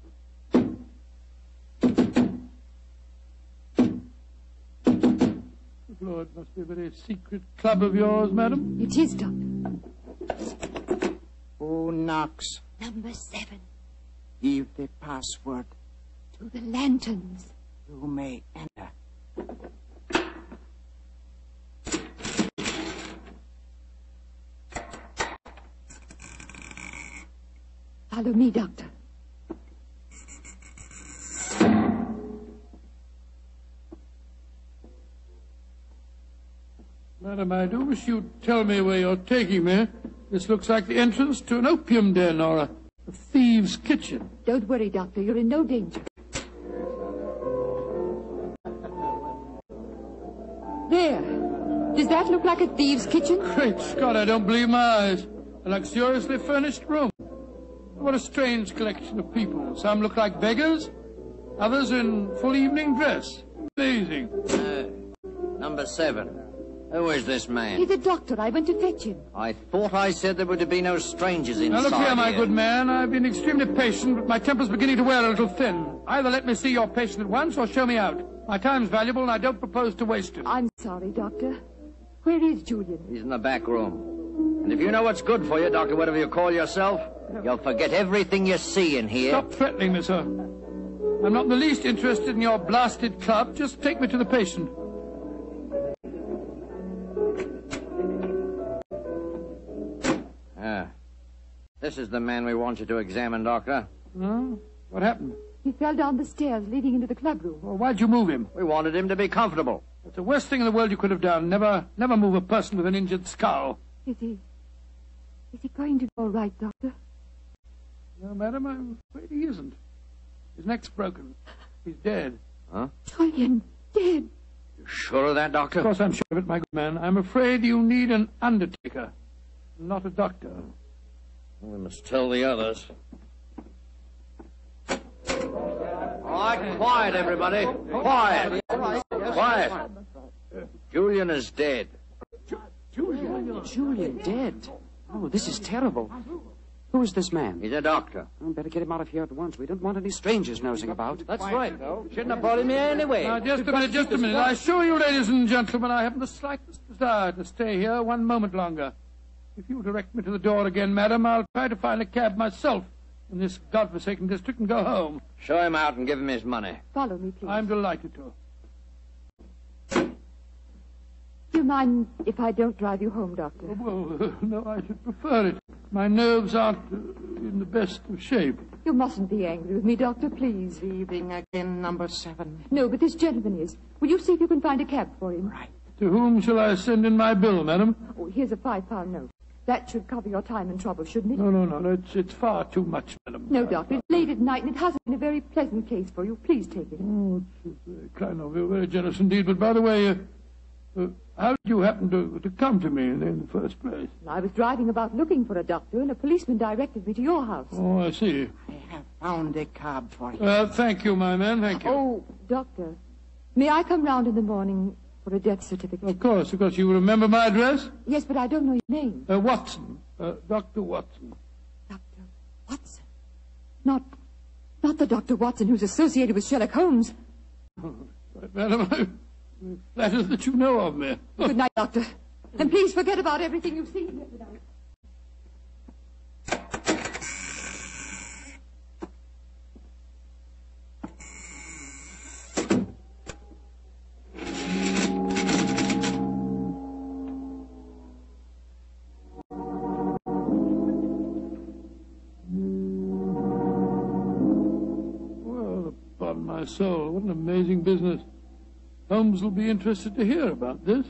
Lord, it must be a very secret club of yours, madam. It is, Doctor. Who knocks? Number 7. Give the password. To the lanterns. You may enter. Follow me, Doctor. Madam, I do wish you'd tell me where you're taking me. This looks like the entrance to an opium den or a thieves' kitchen. Don't worry, Doctor. You're in no danger. There. Does that look like a thieves' kitchen? Great Scott, I don't believe my eyes. A luxuriously furnished room. What a strange collection of people. Some look like beggars, others in full evening dress. Amazing. Number 7. Who is this man? He's a doctor. I went to fetch him. I thought I said there were to be no strangers inside. Now look here, my good man. I've been extremely patient, but my temper's beginning to wear a little thin. Either let me see your patient at once or show me out. My time's valuable and I don't propose to waste it. I'm sorry, Doctor. Where is Julian? He's in the back room. And if you know what's good for you, Doctor, whatever you call yourself, you'll forget everything you see in here. Stop threatening me, sir. I'm not in the least interested in your blasted club. Just take me to the patient. This is the man we want you to examine, Doctor. Huh? What happened? He fell down the stairs leading into the clubroom. Well, why'd you move him? We wanted him to be comfortable. It's the worst thing in the world you could have done. Never move a person with an injured skull. Is he going to be all right, Doctor? No, madam, I'm afraid he isn't. His neck's broken. He's dead. Huh? Julian, dead. You sure of that, Doctor? Of course I'm sure of it, my good man. I'm afraid you need an undertaker, not a doctor. We must tell the others. All right, quiet, everybody. Quiet. Quiet. Julian is dead. Julian dead? Oh, this is terrible. Who is this man? He's a doctor. Oh, better get him out of here at once. We don't want any strangers nosing about. That's right, though. Shouldn't have brought him here anyway. Now, just a minute. I assure you, ladies and gentlemen, I haven't the slightest desire to stay here one moment longer. If you'll direct me to the door again, madam, I'll try to find a cab myself in this godforsaken district and go home. Show him out and give him his money. Follow me, please. I'm delighted to. Do you mind if I don't drive you home, Doctor? Well, no, I should prefer it. My nerves aren't in the best of shape. You mustn't be angry with me, Doctor, please. Leaving again, number 7. No, but this gentleman is. Will you see if you can find a cab for him? Right. To whom shall I send in my bill, madam? Oh, here's a £5 note. That should cover your time and trouble, shouldn't it? No. It's far too much, madam. No, Doctor. It's late at night, and it hasn't been a very pleasant case for you. Please take it. Oh, it's very kind of you. Very generous indeed. But by the way, how did you happen to come to me in the first place? I was driving about looking for a doctor, and a policeman directed me to your house. Oh, I see. I have found a cab for you. Thank you, my man. Thank you. Oh, Doctor, may I come round in the morning for a death certificate? Of course. You remember my address? Yes, but I don't know your name. Watson. Dr. Watson. Dr. Watson? Not the Dr. Watson who's associated with Sherlock Holmes. Right, madam, I'm flattered that you know of me. Good night, Doctor. And please forget about everything you've seen here tonight. My soul, what an amazing business. Holmes will be interested to hear about this.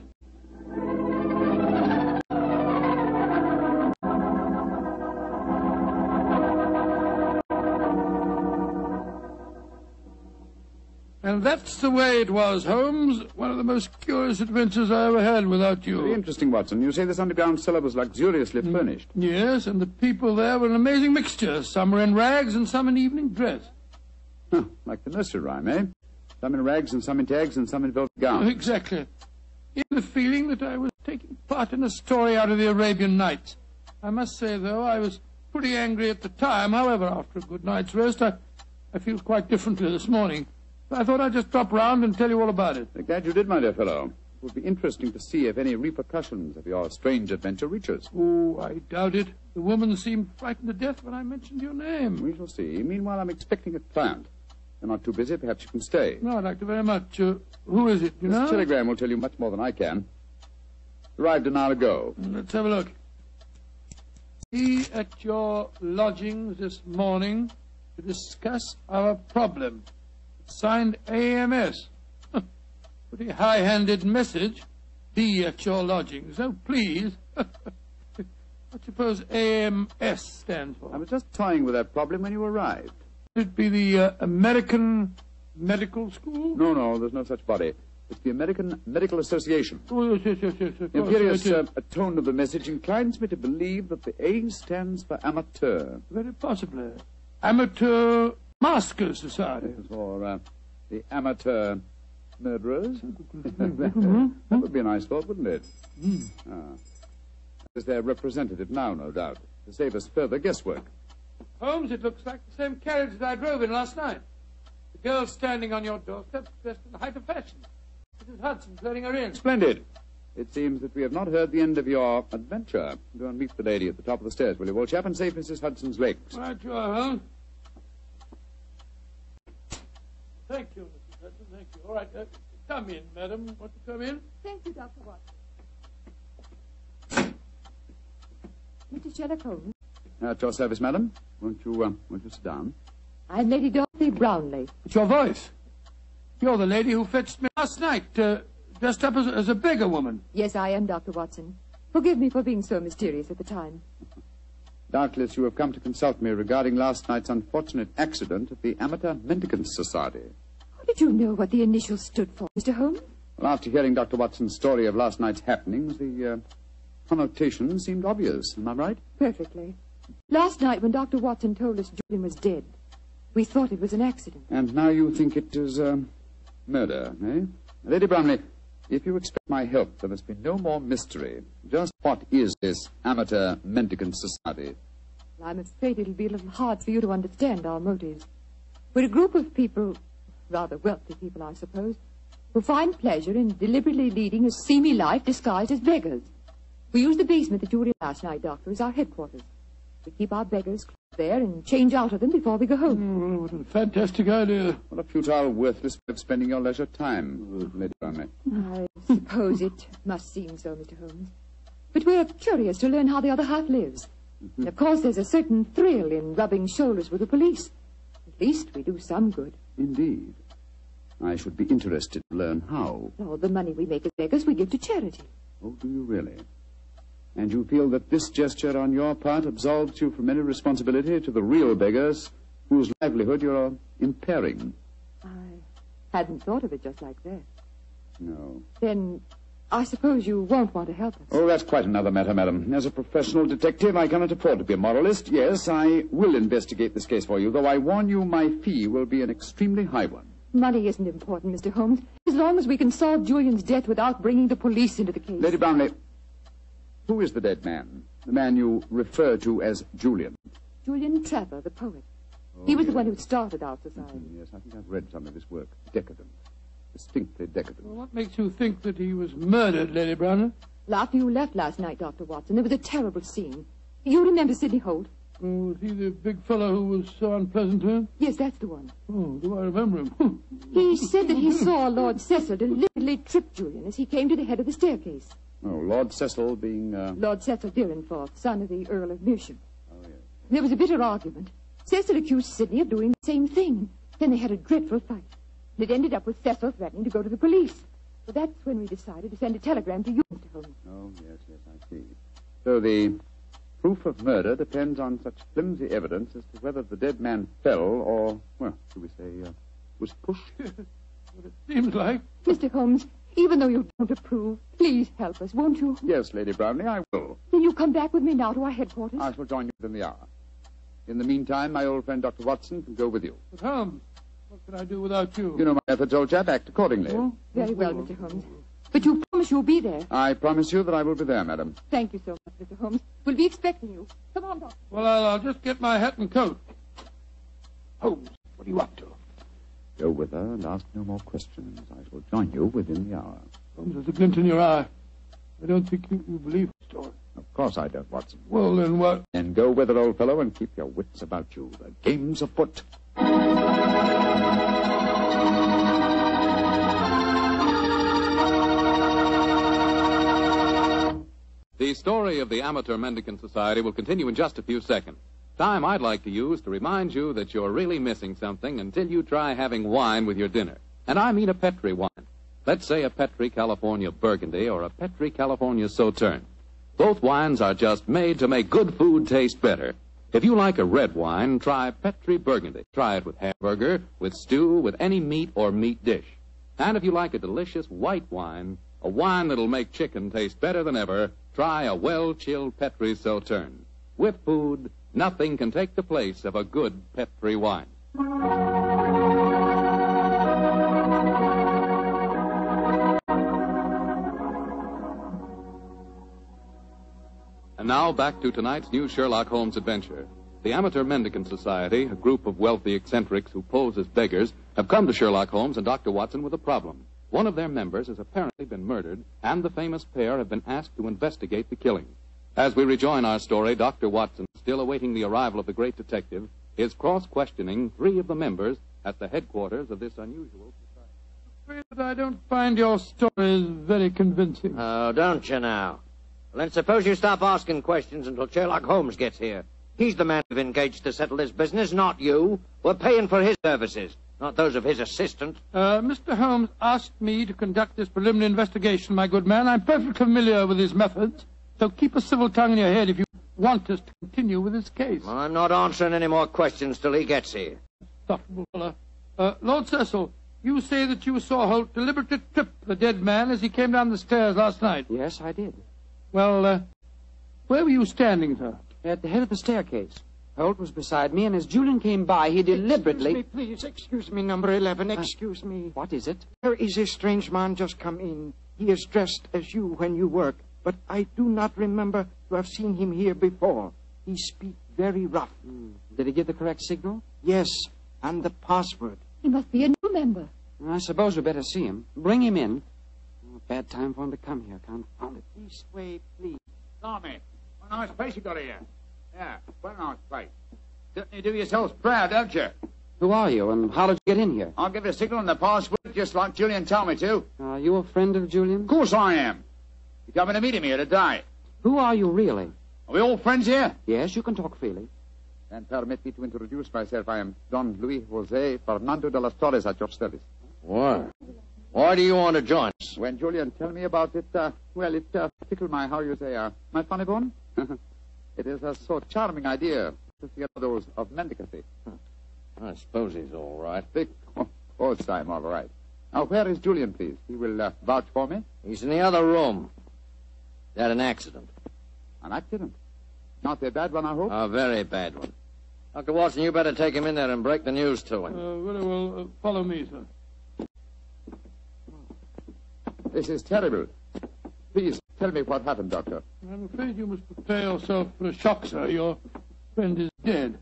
And that's the way it was, Holmes. One of the most curious adventures I ever had without you. Very interesting, Watson. You say this underground cellar was luxuriously furnished. Yes, and the people there were an amazing mixture. Some were in rags and some in evening dress. Huh, like the nursery rhyme, eh? Some in rags and some in tags and some in velvet gowns. Exactly. In the feeling that I was taking part in a story out of the Arabian Nights. I must say, though, I was pretty angry at the time. However, after a good night's rest, I feel quite differently this morning. I thought I'd just drop round and tell you all about it. I'm glad you did, my dear fellow. It would be interesting to see if any repercussions of your strange adventure reach us. Oh, I doubt it. The woman seemed frightened to death when I mentioned your name. We shall see. Meanwhile, I'm expecting a client. You're not too busy. Perhaps you can stay. No, I'd like to very much. Who is it, you know? This telegram will tell you much more than I can. Arrived an hour ago. Let's have a look. Be at your lodgings this morning to discuss our problem. Signed AMS. Pretty high-handed message. Be at your lodgings. Oh, please. What do you suppose AMS stands for? I was just toying with that problem when you arrived. Could it be the American Medical School? No, there's no such body. It's the American Medical Association. Oh, yes. The imperious tone of the message inclines me to believe that the A stands for Amateur. Very possibly. Amateur Masker Society. Or the Amateur Murderers. That would be a nice thought, wouldn't it? Is their representative now, no doubt, to save us further guesswork. Holmes, it looks like the same carriage that I drove in last night. The girl standing on your doorstep, dressed in the height of fashion. Mrs. Hudson's letting her in. Splendid. It seems that we have not heard the end of your adventure. Go and meet the lady at the top of the stairs, will you, old chap, and save Mrs. Hudson's legs. Right, you are, Holmes. Thank you, Mrs. Hudson, thank you. All right, come in, madam. Want to come in? Thank you, Dr. Watson. Mr. Sherlock Holmes. At your service, madam. Won't you sit down? I'm Lady Dorothy Brownlee. It's your voice. You're the lady who fetched me last night, dressed up as a beggar woman. Yes, I am, Dr. Watson. Forgive me for being so mysterious at the time. Doubtless you have come to consult me regarding last night's unfortunate accident at the Amateur Mendicant Society. How did you know what the initials stood for, Mr. Holmes? Well, after hearing Dr. Watson's story of last night's happenings, the connotation seemed obvious. Am I right? Perfectly. Last night, when Dr. Watson told us Julian was dead, we thought it was an accident. And now you think it is murder, eh? Lady Bromley, if you expect my help, there must be no more mystery. Just what is this Amateur Mendicant Society? Well, I'm afraid it'll be a little hard for you to understand our motives. We're a group of people, rather wealthy people, I suppose, who find pleasure in deliberately leading a seamy life disguised as beggars. We use the basement that you were in last night, Doctor, as our headquarters. We keep our beggars there and change out of them before we go home. Oh, what a fantastic idea. What a futile, worthless way of spending your leisure time, Lady Bromley. I suppose it must seem so, Mr. Holmes. But we're curious to learn how the other half lives. And of course, there's a certain thrill in rubbing shoulders with the police. At least we do some good. Indeed. I should be interested to learn how. All the money we make as beggars we give to charity. Oh, do you really? And you feel that this gesture on your part absolves you from any responsibility to the real beggars whose livelihood you're impairing? I hadn't thought of it just like that. No. Then I suppose you won't want to help us. Oh, that's quite another matter, madam. As a professional detective, I cannot afford to be a moralist. Yes, I will investigate this case for you, though I warn you my fee will be an extremely high one. Money isn't important, Mr. Holmes, as long as we can solve Julian's death without bringing the police into the case. Lady Brownlee, who is the dead man? The man you refer to as Julian? Julian Trevor, the poet. He was the one who started our society. Yes, I think I've read some of his work. Decadent. Distinctly decadent. Well, what makes you think that he was murdered, Lady Brownlee? Well, after you left last night, Dr. Watson, there was a terrible scene. You remember Sidney Holt? Oh, was he the big fellow who was so unpleasant to him? Yes, that's the one. Oh, do I remember him? He said that he saw Lord Cecil deliberately trip Julian as he came to the head of the staircase. Oh, Lord Cecil being... Lord Cecil Dyrenforth, son of the Earl of Mersham. Oh, yes. There was a bitter argument. Cecil accused Sidney of doing the same thing. Then they had a dreadful fight. And it ended up with Cecil threatening to go to the police. So that's when we decided to send a telegram to you, Mr. Holmes. Oh, yes, I see. So the proof of murder depends on such flimsy evidence as to whether the dead man fell or, well, shall we say, was pushed? But it seems like... Mr. Holmes, even though you don't approve, please help us, won't you? Yes, Lady Brownlee, I will. Will you come back with me now to our headquarters? I shall join you within the hour. In the meantime, my old friend Dr. Watson can go with you. But Holmes, what can I do without you? You know my methods, old chap. Act accordingly. Oh, very well, Mr. Holmes. But you promise you'll be there. I promise you that I will be there, madam. Thank you so much, Mr. Holmes. We'll be expecting you. Come on, Doctor. Well, I'll just get my hat and coat. Holmes, what are you up to? Go with her and ask no more questions. I shall join you within the hour. Holmes, there's a glint in your eye. I don't think you believe the story. Of course I don't, Watson. Well, then what? Then go with her, old fellow, and keep your wits about you. The game's afoot. The story of the Amateur Mendicant Society will continue in just a few seconds. Time I'd like to use to remind you that you're really missing something until you try having wine with your dinner. And I mean a Petri wine. Let's say a Petri California Burgundy or a Petri California Sauterne. Both wines are just made to make good food taste better. If you like a red wine, try Petri Burgundy. Try it with hamburger, with stew, with any meat or meat dish. And if you like a delicious white wine, a wine that'll make chicken taste better than ever, try a well-chilled Petri Sauterne. With food, nothing can take the place of a good Petri wine. And now back to tonight's new Sherlock Holmes adventure. The Amateur Mendicant Society, a group of wealthy eccentrics who pose as beggars, have come to Sherlock Holmes and Dr. Watson with a problem. One of their members has apparently been murdered, and the famous pair have been asked to investigate the killing. As we rejoin our story, Dr. Watson, still awaiting the arrival of the great detective, is cross-questioning three of the members at the headquarters of this unusual society. But I don't find your story very convincing. Oh, don't you now? Well, then suppose you stop asking questions until Sherlock Holmes gets here. He's the man we've engaged to settle this business, not you. We're paying for his services, not those of his assistant. Mr. Holmes asked me to conduct this preliminary investigation, my good man. I'm perfectly familiar with his methods, so keep a civil tongue in your head if you want us to continue with this case. Well, I'm not answering any more questions till he gets here. Insufferable fellow. Lord Cecil, you say that you saw Holt deliberately trip the dead man as he came down the stairs last night. Yes, I did. Well, where were you standing, sir? At the head of the staircase. Holt was beside me, and as Julian came by, he deliberately... Excuse me, number 11, excuse me. What is it? There is a strange man just come in. He is dressed as you when you work, but I do not remember to have seen him here before. He speaks very rough. Did he give the correct signal? Yes, and the password. He must be a new member. I suppose we better see him. Bring him in. Oh, bad time for him to come here. Confound it. This way, please. Tommy, what a nice place you got here. Yeah, quite a nice place. Certainly do yourselves proud, don't you? Who are you, and how did you get in here? I'll give you a signal and the password just like Julian told me to. Are you a friend of Julian? Of course I am. You coming to meet him here today. Who are you really? Are we all friends here? Yes, you can talk freely. Then permit me to introduce myself. I am Don Luis Jose Fernando de las Torres at your service. Why? Why do you want to join us? When Julian told me about it, it tickled my, my funny bone. It is a so charming idea to see those of mendicancy. I suppose he's all right. Of course I'm all right. Now, where is Julian, please? He will vouch for me. He's in the other room. He had an accident. An accident? Not a bad one, I hope? A very bad one. Dr. Watson, you better take him in there and break the news to him. Very well. Follow me, sir. This is terrible. Please, tell me what happened, Doctor. I'm afraid you must prepare yourself for a shock, sir. Your friend is dead.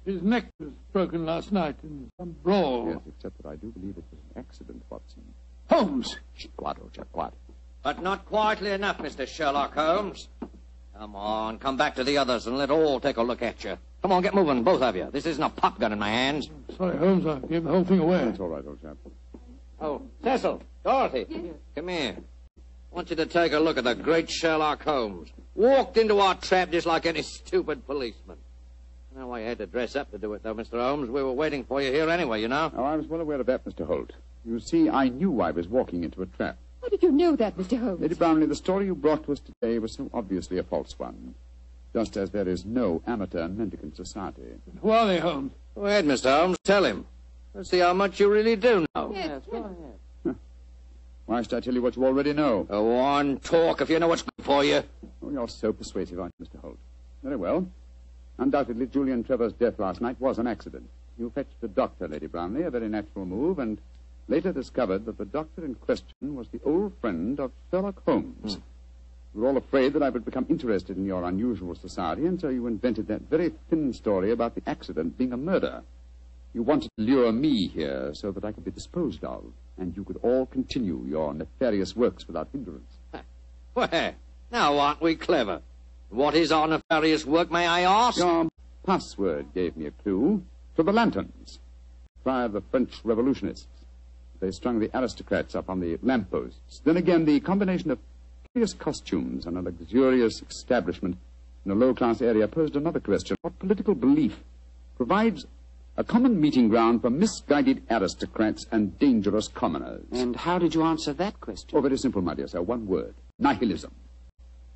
His neck was broken last night in some brawl. Yes, except that I do believe it was an accident, Watson. Holmes! Quiet, old chap, quiet. But not quietly enough, Mr. Sherlock Holmes. Come on, come back to the others and let all take a look at you. Come on, get moving, both of you. This isn't a pop gun in my hands. Sorry, Holmes, I gave the whole thing away. That's all right, old chap. Oh, Cecil, Dorothy, come here. I want you to take a look at the great Sherlock Holmes. Walked into our trap just like any stupid policeman. No, I had to dress up to do it, though, Mr. Holmes. We were waiting for you here anyway, you know. Oh, I was well aware of that, Mr. Holt. You see, I knew I was walking into a trap. How did you know that, Mr. Holmes? Lady Brownlee, the story you brought to us today was so obviously a false one. just as there is no amateur and mendicant society. Who are they, Holmes? Go ahead, Mr. Holmes. Tell him. Let's see how much you really do know. Yes, go ahead. Why should I tell you what you already know? Go on, talk if you know what's good for you. Oh, you're so persuasive, aren't you, Mr. Holt? Very well. Undoubtedly, Julian Trevor's death last night was an accident. You fetched a doctor, Lady Brownlee, a very natural move, and later discovered that the doctor in question was the old friend of Sherlock Holmes. You were all afraid that I would become interested in your unusual society, and so you invented that very thin story about the accident being a murder. You wanted to lure me here so that I could be disposed of, and you could all continue your nefarious works without hindrance. Well, now aren't we clever? What is our nefarious work, may I ask? Your password gave me a clue to the lanterns. Prior to the French revolutionists. They strung the aristocrats up on the lampposts. Then again, the combination of curious costumes and a luxurious establishment in a low-class area posed another question. What political belief provides a common meeting ground for misguided aristocrats and dangerous commoners? And how did you answer that question? Oh, very simple, my dear sir. One word. Nihilism.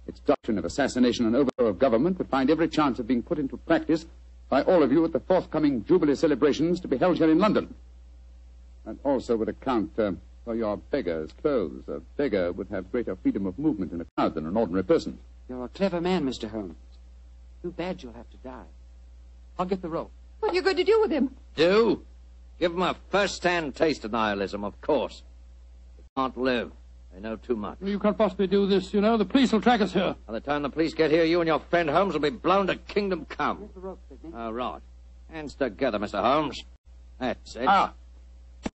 Its doctrine of assassination and overthrow of government would find every chance of being put into practice by all of you at the forthcoming Jubilee celebrations to be held here in London. And also would account for your beggar's clothes. A beggar would have greater freedom of movement in a crowd than an ordinary person. You're a clever man, Mr. Holmes. Too bad you'll have to die. I'll get the rope. What are you going to do with him? Do? Give him a first-hand taste of nihilism, of course. He can't live. They know too much. You can't possibly do this, you know. The police will track us here. By the time the police get here, you and your friend Holmes will be blown to kingdom come. Here's the rope, Sidney. Oh, right. Hands together, Mr. Holmes. That's it.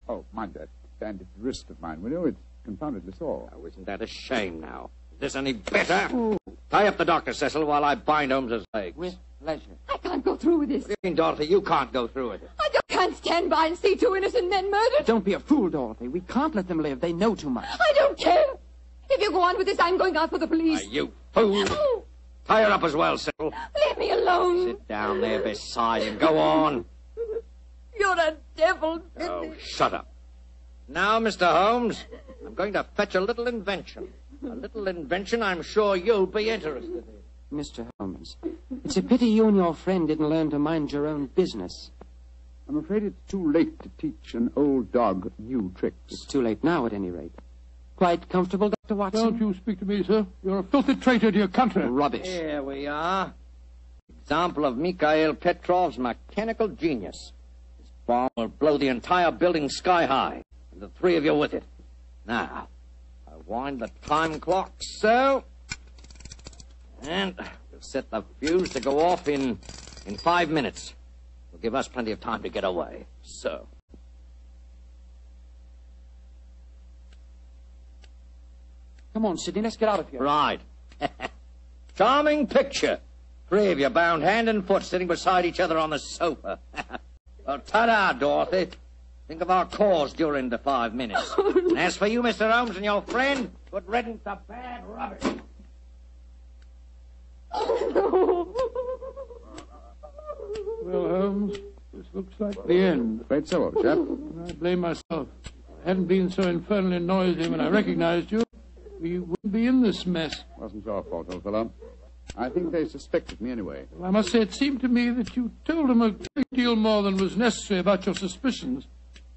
Oh, mind that bandaged wrist of mine, will you? It's confoundedly sore. Oh, isn't that a shame now? Is this any better? Ooh. Tie up the doctor, Cecil, while I bind Holmes's legs. With pleasure. I can't go through with this. What do you mean, Dorothy? You can't go through with it. I just can't stand by and see two innocent men murdered. Don't be a fool, Dorothy. We can't let them live. They know too much. I don't care. If you go on with this, I'm going out for the police. You fool. Tie her up as well, Cecil. Leave me alone. Sit down there beside him. Go on. You're a devil. Oh, shut up. Now, Mr. Holmes, I'm going to fetch a little invention. A little invention I'm sure you'll be interested in. Mr. Holmes, it's a pity you and your friend didn't learn to mind your own business. I'm afraid it's too late to teach an old dog new tricks. It's too late now, at any rate. Quite comfortable, Dr. Watson? Don't you speak to me, sir. You're a filthy traitor to your country. Rubbish. Here we are. Example of Mikhail Petrov's mechanical genius. This bomb will blow the entire building sky high, and the three of you with it. Now, I wind the time clock so, and we'll set the fuse to go off in 5 minutes. It'll give us plenty of time to get away. So. Come on, Sidney, let's get out of here. Right. Charming picture. Three of you bound hand and foot sitting beside each other on the sofa. Well, ta-da, Dorothy. Think of our cause during the 5 minutes. And as for you, Mr. Holmes, and your friend, good riddance to bad rubbish. Well, Holmes, this looks like the end. Afraid so, old chap. I blame myself. If I hadn't been so infernally noisy when I recognized you, we wouldn't be in this mess. Wasn't your fault, old fellow. I think they suspected me anyway. Well, I must say it seemed to me that you told them a great deal more than was necessary about your suspicions.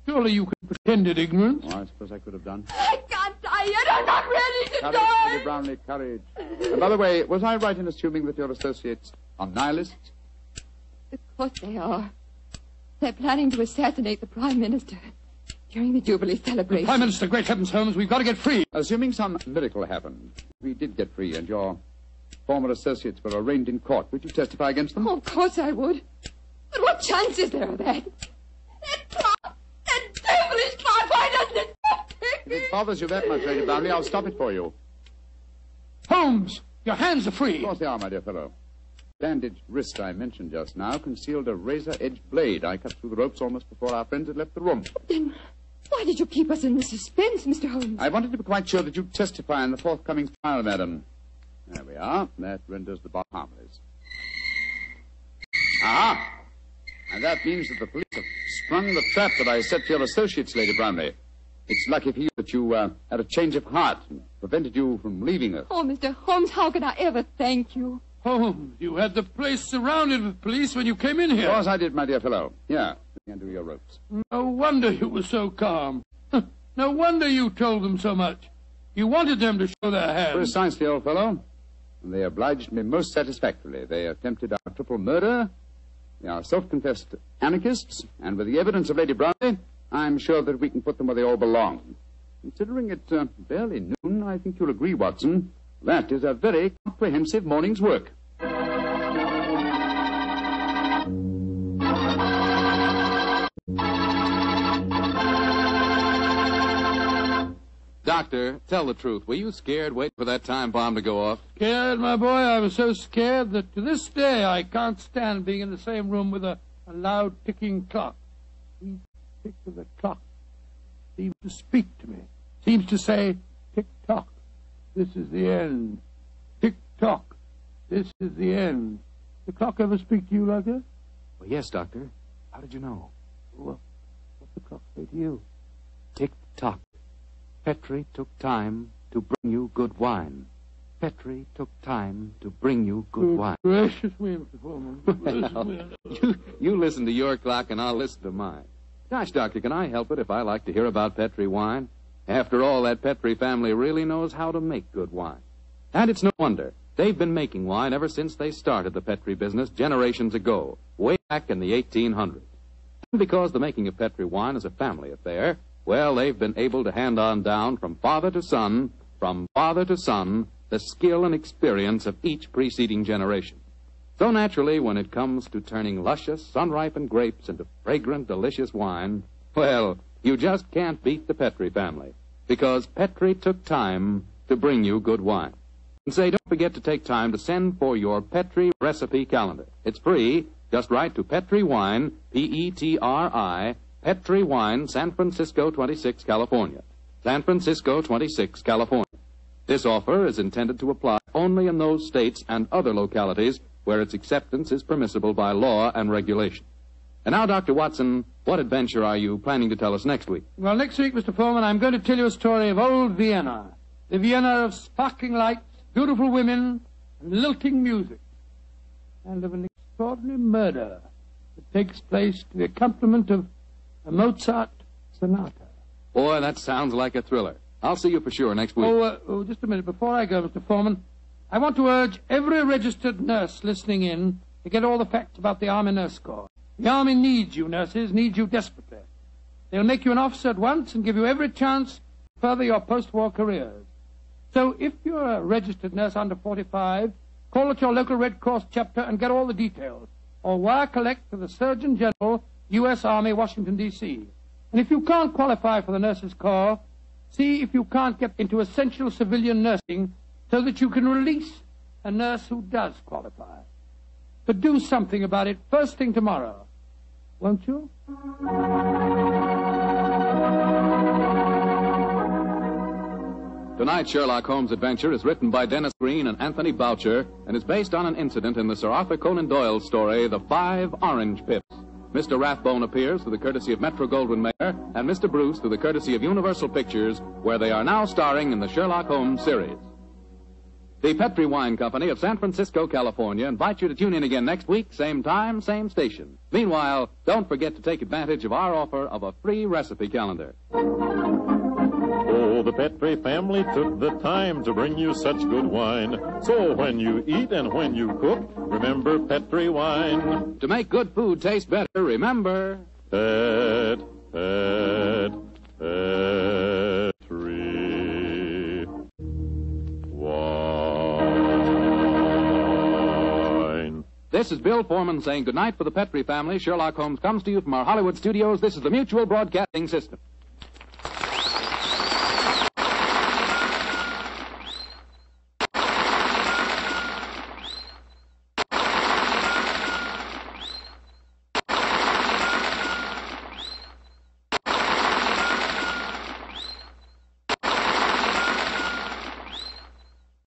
Surely you could pretended ignorance. Oh, I suppose I could have done. I can't die yet. I'm not ready to Courage, die. Lady Brownlee, courage. And by the way, was I right in assuming that your associates are nihilists? Of course they are. They're planning to assassinate the Prime Minister during the Jubilee celebration. Prime Minister, great heavens, Holmes, we've got to get free. Assuming some miracle happened, we did get free and your former associates were arraigned in court. Would you testify against them? Oh, of course I would. But what chance is there of that? That devilish carbide doesn't stop If it bothers you that much, Lady Brownlee, I'll stop it for you. Holmes, your hands are free. Of course they are, my dear fellow. Bandaged wrist I mentioned just now concealed a razor-edged blade. I cut through the ropes almost before our friends had left the room. Then why did you keep us in the suspense, Mr. Holmes? I wanted to be quite sure that you'd testify in the forthcoming trial, madam. There we are. That renders the bomb harmless. Ah! And that means that the police have sprung the trap that I set for your associates, Lady Brownlee. It's lucky for you that you had a change of heart and prevented you from leaving us. Oh, Mr. Holmes, how can I ever thank you? Holmes, you had the place surrounded with police when you came in here. Of course I did, my dear fellow. Here, undo your ropes. No wonder you were so calm. No wonder you told them so much. You wanted them to show their hands. Precisely, old fellow. And they obliged me most satisfactorily. They attempted our triple murder. They are self-confessed anarchists. And with the evidence of Lady Brownie, I'm sure that we can put them where they all belong. Considering it barely noon, I think you'll agree, Watson, that is a very comprehensive morning's work. Doctor, tell the truth. Were you scared waiting for that time bomb to go off? Scared, my boy? I was so scared that to this day I can't stand being in the same room with a loud ticking clock. Each tick of the clock seems to speak to me. Seems to say, tick-tock, this is the end. Tick-tock, this is the end. Does the clock ever speak to you like that? Well, yes, Doctor. How did you know? Well, what's the clock say to you? Tick-tock. Petri took time to bring you good wine. Petri took time to bring you good wine. Gracious me, Mr. Foreman. You listen to your clock and I'll listen to mine. Gosh, Doctor, can I help it if I like to hear about Petri wine? After all, that Petri family really knows how to make good wine. And it's no wonder. They've been making wine ever since they started the Petri business generations ago, way back in the 1800s. And because the making of Petri wine is a family affair, well, they've been able to hand on down from father to son, the skill and experience of each preceding generation. So naturally, when it comes to turning luscious, sun-ripened grapes into fragrant, delicious wine, well, you just can't beat the Petri family, because Petri took time to bring you good wine. And say, don't forget to take time to send for your Petri recipe calendar. It's free. Just write to Petri Wine, P-E-T-R-I, Petri Wine, San Francisco 26, California. San Francisco 26, California. This offer is intended to apply only in those states and other localities where its acceptance is permissible by law and regulation. And now, Dr. Watson, what adventure are you planning to tell us next week? Well, next week, Mr. Foreman, I'm going to tell you a story of old Vienna. The Vienna of sparkling lights, beautiful women, and lilting music. And of an extraordinary murder that takes place to the accompaniment of a Mozart sonata. Boy, that sounds like a thriller. I'll see you for sure next week. Just a minute. Before I go, Mr. Foreman, I want to urge every registered nurse listening in to get all the facts about the Army Nurse Corps. The Army needs you, nurses, needs you desperately. They'll make you an officer at once and give you every chance to further your post-war careers. So if you're a registered nurse under 45, call at your local Red Cross chapter and get all the details. Or wire collect to the Surgeon General, U.S. Army, Washington, D.C. And if you can't qualify for the Nurses Corps, see if you can't get into essential civilian nursing so that you can release a nurse who does qualify. But do something about it first thing tomorrow, won't you? Tonight's Sherlock Holmes adventure is written by Dennis Green and Anthony Boucher and is based on an incident in the Sir Arthur Conan Doyle story, The 5 Orange Pips. Mr. Rathbone appears through the courtesy of Metro-Goldwyn-Mayer and Mr. Bruce through the courtesy of Universal Pictures, where they are now starring in the Sherlock Holmes series. The Petri Wine Company of San Francisco, California, invites you to tune in again next week, same time, same station. Meanwhile, don't forget to take advantage of our offer of a free recipe calendar. Oh, the Petri family took the time to bring you such good wine. So when you eat and when you cook, remember Petri wine. To make good food taste better, remember... Petri wine. This is Bill Foreman saying goodnight for the Petri family. Sherlock Holmes comes to you from our Hollywood studios. This is the Mutual Broadcasting System.